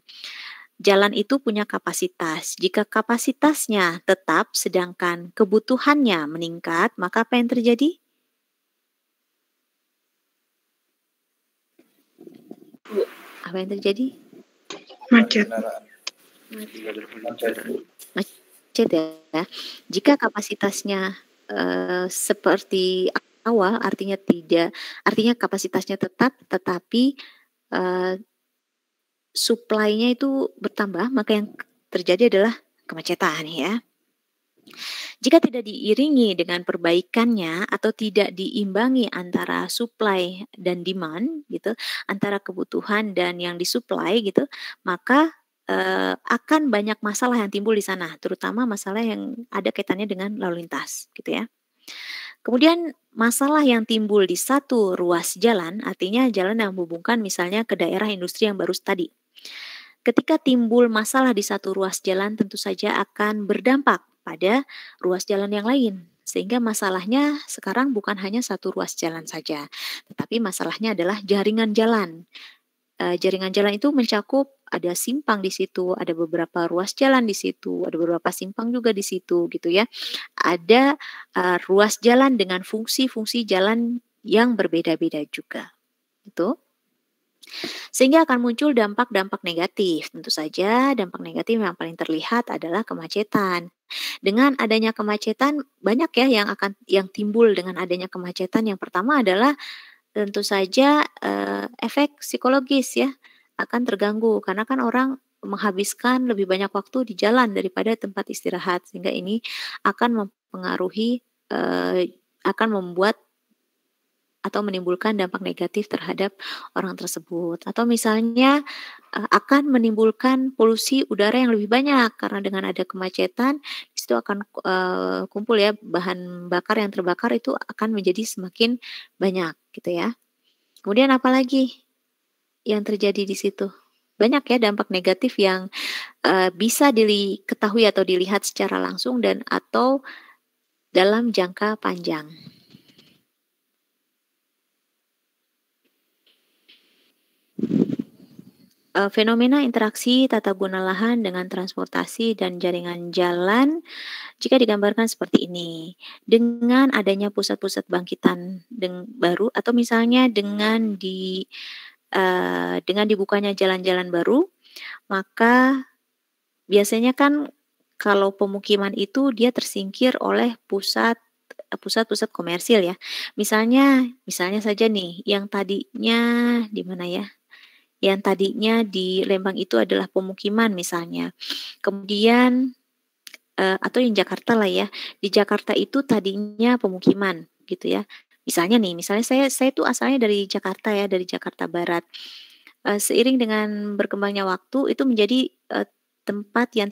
Jalan itu punya kapasitas. Jika kapasitasnya tetap sedangkan kebutuhannya meningkat, maka apa yang terjadi? Apa yang terjadi? Macet. Macet ya. Jika kapasitasnya seperti awal, artinya kapasitasnya tetap, tetapi supply-nya itu bertambah, maka yang terjadi adalah kemacetan ya. Jika tidak diiringi dengan perbaikannya atau tidak diimbangi antara supply dan demand gitu, antara kebutuhan dan yang disuplai gitu, maka akan banyak masalah yang timbul di sana, terutama masalah yang ada kaitannya dengan lalu lintas gitu ya. Kemudian masalah yang timbul di satu ruas jalan, artinya jalan yang menghubungkan misalnya ke daerah industri yang baru tadi. Ketika timbul masalah di satu ruas jalan tentu saja akan berdampak pada ruas jalan yang lain. Sehingga masalahnya sekarang bukan hanya satu ruas jalan saja, tetapi masalahnya adalah jaringan jalan. Jaringan jalan itu mencakup ada simpang di situ, ada beberapa ruas jalan di situ, ada beberapa simpang juga di situ gitu ya. Ada ruas jalan dengan fungsi-fungsi jalan yang berbeda-beda juga. Gitu. Sehingga akan muncul dampak-dampak negatif. Tentu saja dampak negatif yang paling terlihat adalah kemacetan. Dengan adanya kemacetan banyak ya yang timbul dengan adanya kemacetan. Yang pertama adalah tentu saja efek psikologis ya akan terganggu karena kan orang menghabiskan lebih banyak waktu di jalan daripada tempat istirahat, sehingga ini akan mempengaruhi akan membuat atau menimbulkan dampak negatif terhadap orang tersebut. Atau misalnya akan menimbulkan polusi udara yang lebih banyak karena dengan ada kemacetan di situ akan kumpul ya bahan bakar yang terbakar itu akan menjadi semakin banyak gitu ya. Kemudian apalagi yang terjadi di situ? Banyak ya dampak negatif yang bisa diketahui atau dilihat secara langsung dan atau dalam jangka panjang. Fenomena interaksi tata guna lahan dengan transportasi dan jaringan jalan jika digambarkan seperti ini. Dengan adanya pusat-pusat bangkitan baru atau misalnya dengan dibukanya jalan-jalan baru, maka biasanya kan kalau pemukiman itu dia tersingkir oleh pusat-pusat komersil ya. Misalnya saja nih yang tadinya di mana ya? Yang tadinya di Lembang itu adalah pemukiman misalnya. Kemudian atau yang Jakarta lah ya. Di Jakarta itu tadinya pemukiman gitu ya. Misalnya saya tuh asalnya dari Jakarta ya, dari Jakarta Barat. Seiring dengan berkembangnya waktu itu menjadi tempat yang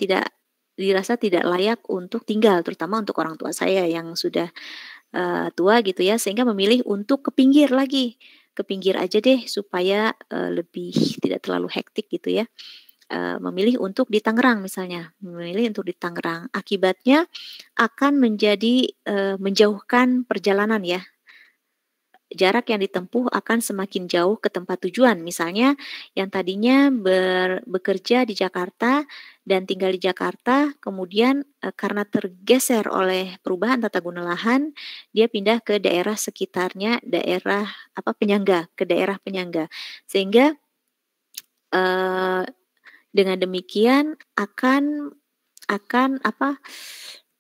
dirasa tidak layak untuk tinggal, terutama untuk orang tua saya yang sudah tua gitu ya, sehingga memilih untuk ke pinggir lagi. Ke pinggir aja deh supaya lebih tidak terlalu hektik gitu ya. Memilih untuk di Tangerang misalnya, memilih untuk di Tangerang. Akibatnya akan menjadi menjauhkan perjalanan ya. Jarak yang ditempuh akan semakin jauh ke tempat tujuan. Misalnya yang tadinya bekerja di Jakarta dan tinggal di Jakarta, kemudian karena tergeser oleh perubahan tata guna lahan, dia pindah ke daerah sekitarnya, daerah penyangga, ke daerah penyangga. Sehingga dengan demikian akan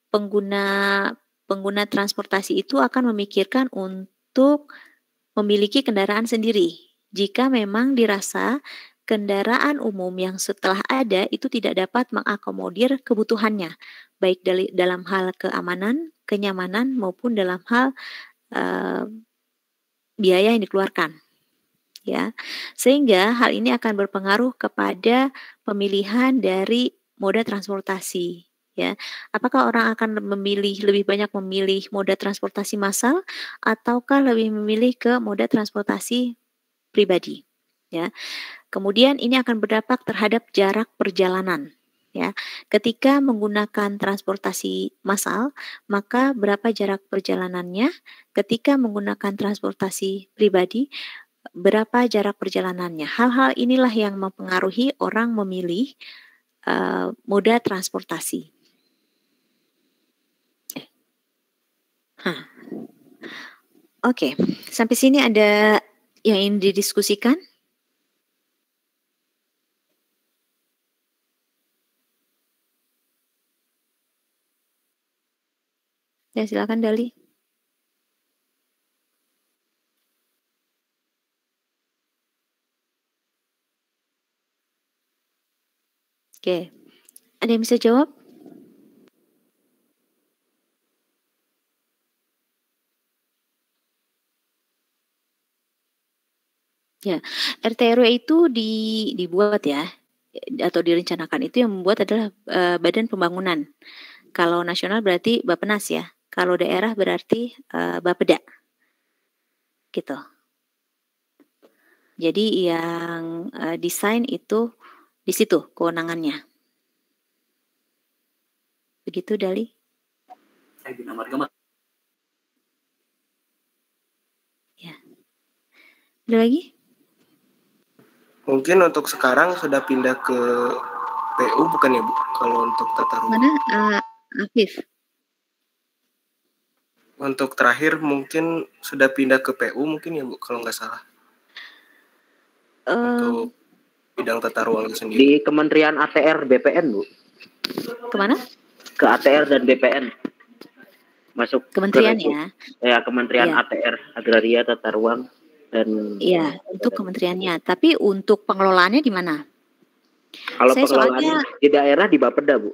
pengguna transportasi itu akan memikirkan untuk memiliki kendaraan sendiri. Jika memang dirasa kendaraan umum yang setelah ada itu tidak dapat mengakomodir kebutuhannya, baik dalam hal keamanan, kenyamanan maupun dalam hal biaya yang dikeluarkan. Ya, sehingga hal ini akan berpengaruh kepada pemilihan dari moda transportasi. Ya, apakah orang akan lebih banyak memilih moda transportasi massal ataukah lebih memilih ke moda transportasi pribadi? Ya, kemudian ini akan berdampak terhadap jarak perjalanan. Ya, ketika menggunakan transportasi massal, maka berapa jarak perjalanannya? Ketika menggunakan transportasi pribadi, berapa jarak perjalanannya? Hal-hal inilah yang mempengaruhi orang memilih moda transportasi. Oke, sampai sini ada yang ingin didiskusikan? Ya, silakan Dali. Oke, ada yang bisa jawab? Ya, RT RW itu dibuat ya, atau direncanakan itu yang membuat adalah Badan Pembangunan. Kalau nasional berarti Bappenas ya, kalau daerah berarti Bapeda. Gitu. Jadi yang desain itu di situ kewenangannya. Begitu Dali? Ada lagi? Mungkin untuk sekarang sudah pindah ke PU bukan ya Bu? Kalau untuk tata ruang. Mana Afif? Untuk terakhir mungkin sudah pindah ke PU mungkin ya Bu kalau nggak salah. Untuk bidang tata ruang itu sendiri. Di Kementerian ATR BPN Bu. Kemana? Ke ATR dan BPN. Masuk Kementerian ke ya? Ya, Kementerian Ya. ATR, Agraria, Tata Ruang, dan Iya, untuk kementeriannya. Tapi untuk pengelolaannya di mana? kalau Saya pengelolaannya soalnya di daerah di Bapeda Bu.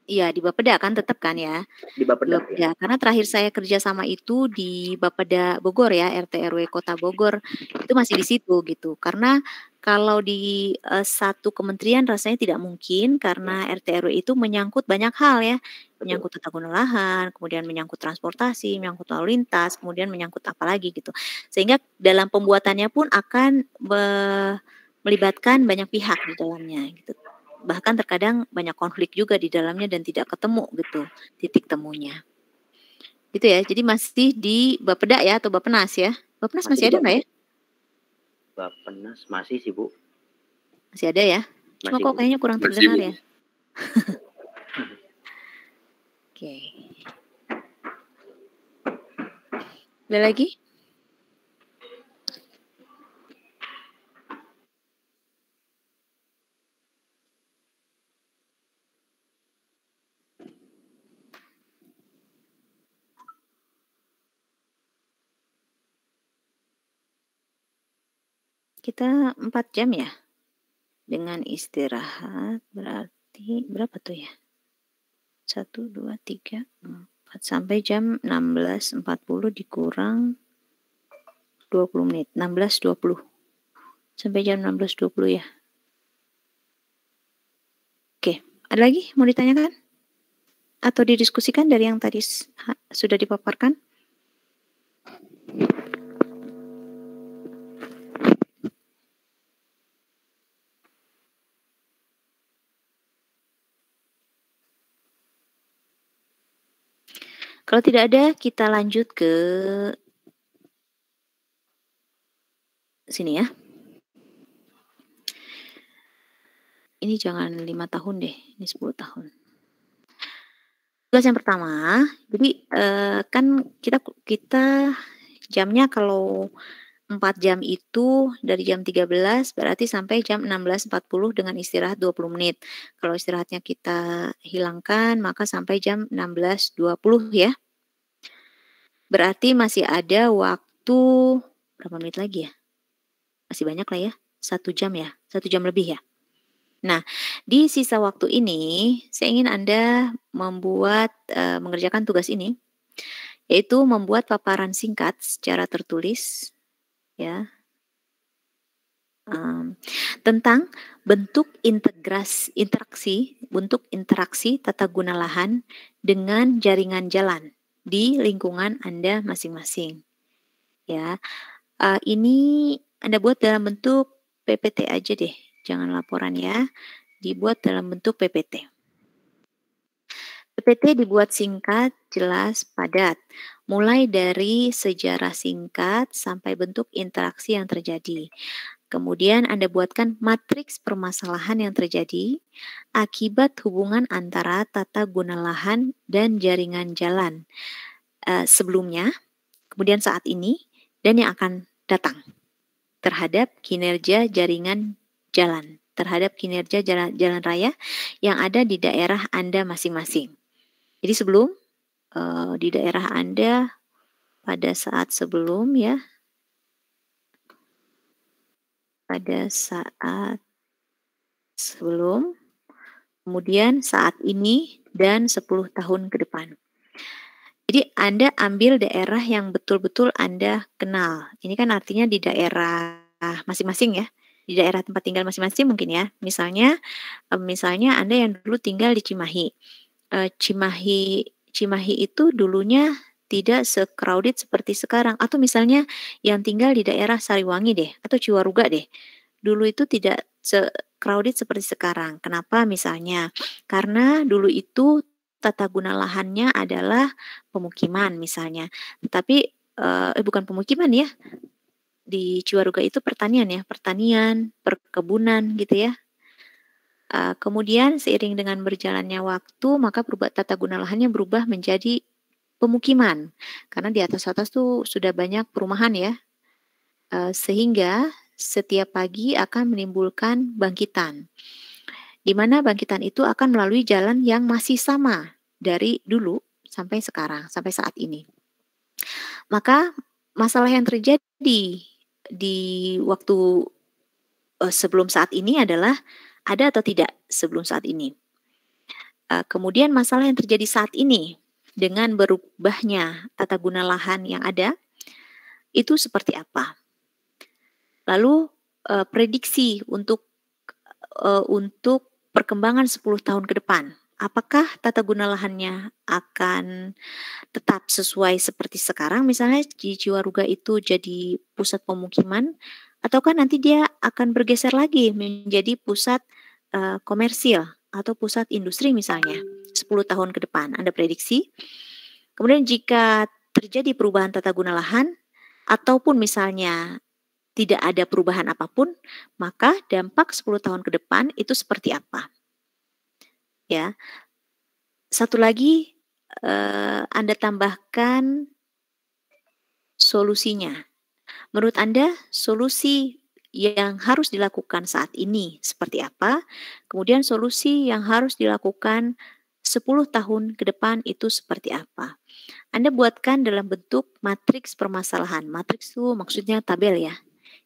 iya di Bapeda kan tetap kan ya? Di Di Bapeda. Bapeda. Karena terakhir saya kerja sama itu di Bapeda Bogor ya, RT RW Kota Bogor itu masih di situ gitu. Karena kalau di satu kementerian rasanya tidak mungkin karena RT RW itu menyangkut banyak hal ya, menyangkut tata guna lahan, kemudian menyangkut transportasi, menyangkut lalu lintas, kemudian menyangkut apa lagi gitu. Sehingga dalam pembuatannya pun akan melibatkan banyak pihak di dalamnya gitu. Bahkan terkadang banyak konflik juga di dalamnya dan tidak ketemu gitu titik temunya. Gitu ya. Jadi masih di Bapeda ya atau Bappenas ya? Bappenas masih ada nggak ya? Bappenas masih sih Bu. Masih ada ya? Cuma Masih, kok Bu. kayaknya kurang Masih, terdengar Bu. ya. Oke. Ada lagi? Kita 4 jam ya? Dengan istirahat berarti berapa tuh ya? 1, 2, 3, 4 sampai jam 16.40 dikurang 20 menit. 16.20. Sampai jam 16.20 ya. Oke, ada lagi mau ditanyakan? Atau didiskusikan dari yang tadi sudah dipaparkan? Kalau tidak ada, kita lanjut ke sini ya. Ini jangan 5 tahun deh, ini 10 tahun. Tugas yang pertama, jadi kan kita jamnya kalau 4 jam itu dari jam 13 berarti sampai jam 16.40 dengan istirahat 20 menit. Kalau istirahatnya kita hilangkan maka sampai jam 16.20 ya. Berarti masih ada waktu berapa menit lagi ya? Masih banyak lah ya. 1 jam ya, 1 jam lebih ya. Nah, di sisa waktu ini saya ingin Anda mengerjakan tugas ini, yaitu membuat paparan singkat secara tertulis ya tentang bentuk interaksi tata guna lahan dengan jaringan jalan di lingkungan Anda masing-masing. Ya, ini Anda buat dalam bentuk PPT aja deh, jangan laporan ya, dibuat dalam bentuk PPT. PPT dibuat singkat, jelas, padat, mulai dari sejarah singkat sampai bentuk interaksi yang terjadi. Kemudian Anda buatkan matriks permasalahan yang terjadi akibat hubungan antara tata guna lahan dan jaringan jalan sebelumnya, kemudian saat ini, dan yang akan datang terhadap kinerja jaringan jalan, terhadap kinerja jalan raya yang ada di daerah Anda masing-masing. Jadi sebelum di daerah Anda pada saat sebelum ya, pada saat sebelum, kemudian saat ini, dan 10 tahun ke depan. Jadi Anda ambil daerah yang betul-betul Anda kenal. Ini kan artinya di daerah masing-masing ya, di daerah tempat tinggal masing-masing mungkin ya. Misalnya Anda yang dulu tinggal di Cimahi. Cimahi itu dulunya tidak se-crowded seperti sekarang. Atau misalnya yang tinggal di daerah Sariwangi deh, atau Ciwaruga deh. Dulu itu tidak se-crowded seperti sekarang. Kenapa misalnya? Karena dulu itu tata guna lahannya adalah pemukiman misalnya. Tapi bukan pemukiman ya. di Ciwaruga itu pertanian ya, pertanian, perkebunan gitu ya. Kemudian seiring dengan berjalannya waktu, maka tata guna lahannya berubah menjadi pemukiman. Karena di atas-atas tuh sudah banyak perumahan ya. Sehingga setiap pagi akan menimbulkan bangkitan. Di mana bangkitan itu akan melalui jalan yang masih sama dari dulu sampai sekarang, sampai saat ini. Maka masalah yang terjadi di waktu sebelum saat ini adalah ada atau tidak sebelum saat ini. Kemudian masalah yang terjadi saat ini dengan berubahnya tata guna lahan yang ada itu seperti apa? Lalu prediksi untuk perkembangan 10 tahun ke depan. Apakah tata guna lahannya akan tetap sesuai seperti sekarang, misalnya di Ciwaruga itu jadi pusat pemukiman, ataukah nanti dia akan bergeser lagi menjadi pusat komersil atau pusat industri misalnya 10 tahun ke depan, Anda prediksi. Kemudian jika terjadi perubahan tata guna lahan ataupun misalnya tidak ada perubahan apapun, maka dampak 10 tahun ke depan itu seperti apa? Ya. Satu lagi Anda tambahkan solusinya. Menurut Anda solusi yang harus dilakukan saat ini seperti apa? Kemudian solusi yang harus dilakukan 10 tahun ke depan itu seperti apa? Anda buatkan dalam bentuk matriks permasalahan. Matriks itu maksudnya tabel ya.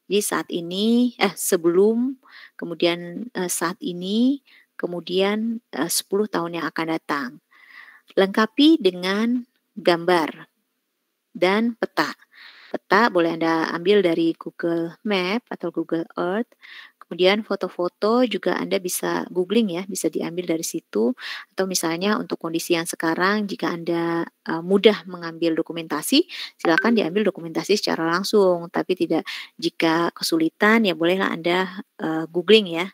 Jadi saat ini, sebelum, kemudian saat ini, kemudian 10 tahun yang akan datang. Lengkapi dengan gambar dan peta. Peta boleh Anda ambil dari Google Map atau Google Earth. Kemudian foto-foto juga Anda bisa googling ya, bisa diambil dari situ. Atau misalnya untuk kondisi yang sekarang, jika Anda mudah mengambil dokumentasi, silakan diambil dokumentasi secara langsung. Tapi jika kesulitan ya bolehlah Anda googling ya.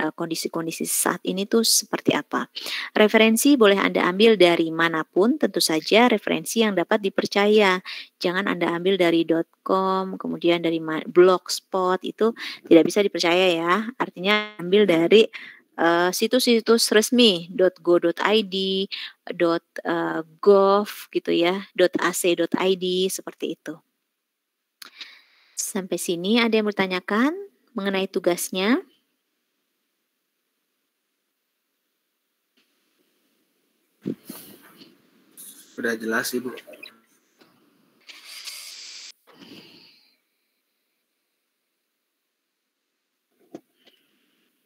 Kondisi-kondisi saat ini tuh seperti apa. Referensi boleh Anda ambil dari manapun, tentu saja referensi yang dapat dipercaya. Jangan Anda ambil dari .com, kemudian dari blogspot, itu tidak bisa dipercaya ya. Artinya ambil dari situs-situs resmi .go.id, .gov gitu ya, .ac.id seperti itu. Sampai sini ada yang bertanyakan mengenai tugasnya? Sudah jelas, Ibu.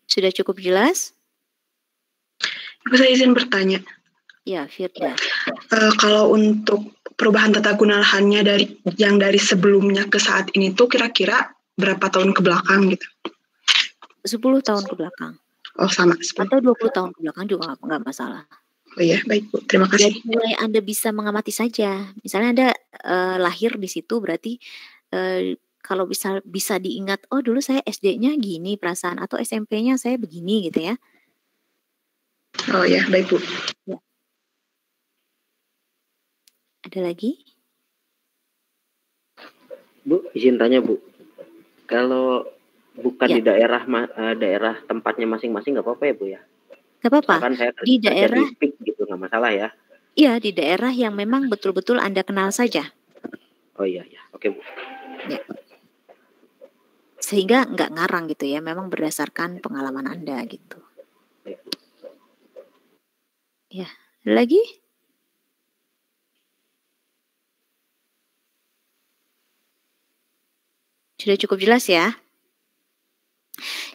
Sudah cukup jelas? Ibu, saya izin bertanya. Ya, Firda. Kalau untuk perubahan tata guna lahannya dari sebelumnya ke saat ini tuh kira-kira berapa tahun ke belakang gitu? 10 tahun ke belakang. Oh, sama. 10. Atau 20 tahun ke belakang juga nggak masalah. Oh iya, baik Bu. Terima kasih. Dari mulai Anda bisa mengamati saja. Misalnya Anda lahir di situ, berarti kalau bisa diingat, oh dulu saya SD-nya gini perasaan, atau SMP-nya saya begini gitu ya. Oh ya, baik Bu. Ya. Ada lagi? Bu, izin tanya Bu. Kalau bukan di daerah tempatnya masing-masing nggak apa-apa ya Bu ya? Nggak apa-apa. Di daerah di PIK gitu nggak masalah ya? Iya, di daerah yang memang betul-betul Anda kenal saja. Oh iya, oke Bu. Ya. Sehingga nggak ngarang gitu ya, memang berdasarkan pengalaman Anda gitu. Ya, ada lagi? Sudah cukup jelas ya?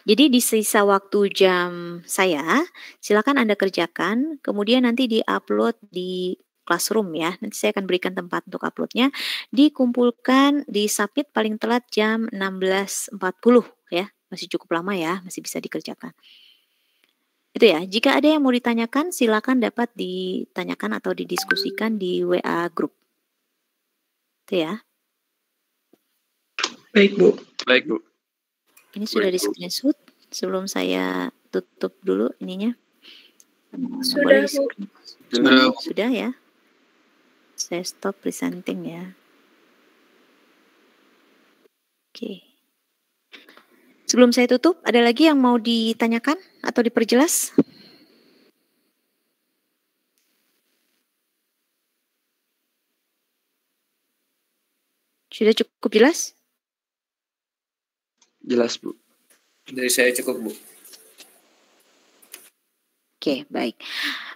Jadi di sisa waktu jam saya, silakan Anda kerjakan, kemudian nanti di-upload di Classroom ya. Nanti saya akan berikan tempat untuk uploadnya. Dikumpulkan, di-submit paling telat jam 16.40 ya. Masih cukup lama ya, masih bisa dikerjakan. Itu ya, jika ada yang mau ditanyakan, silakan dapat ditanyakan atau didiskusikan di WA group. Itu ya. Baik Bu. Baik Bu. Ini sudah di screenshot sebelum saya tutup dulu ininya. Sudah, Bu. Sudah ya. Saya stop presenting ya. Oke. Oke. Sebelum saya tutup, ada lagi yang mau ditanyakan atau diperjelas? Sudah cukup jelas? Jelas, Bu. Dari saya cukup, Bu. Oke, baik.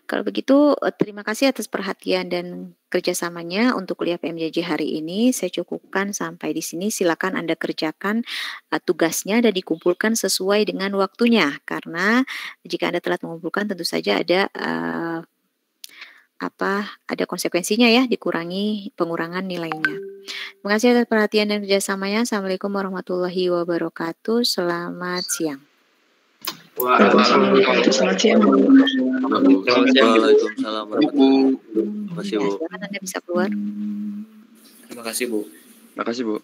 Kalau begitu, terima kasih atas perhatian dan kerjasamanya untuk kuliah PMJJ hari ini. Saya cukupkan sampai di sini. Silakan Anda kerjakan tugasnya dan dikumpulkan sesuai dengan waktunya. Karena jika Anda telat mengumpulkan, tentu saja ada ada konsekuensinya ya, pengurangan nilainya. Terima kasih atas perhatian dan kerjasamanya. Assalamualaikum warahmatullahi wabarakatuh. Selamat siang. Selamat siang. Waalaikumsalam warahmatullahi wabarakatuh. Terima kasih, Bu. Silakan Anda bisa keluar. Terima kasih, Bu. Terima kasih, Bu.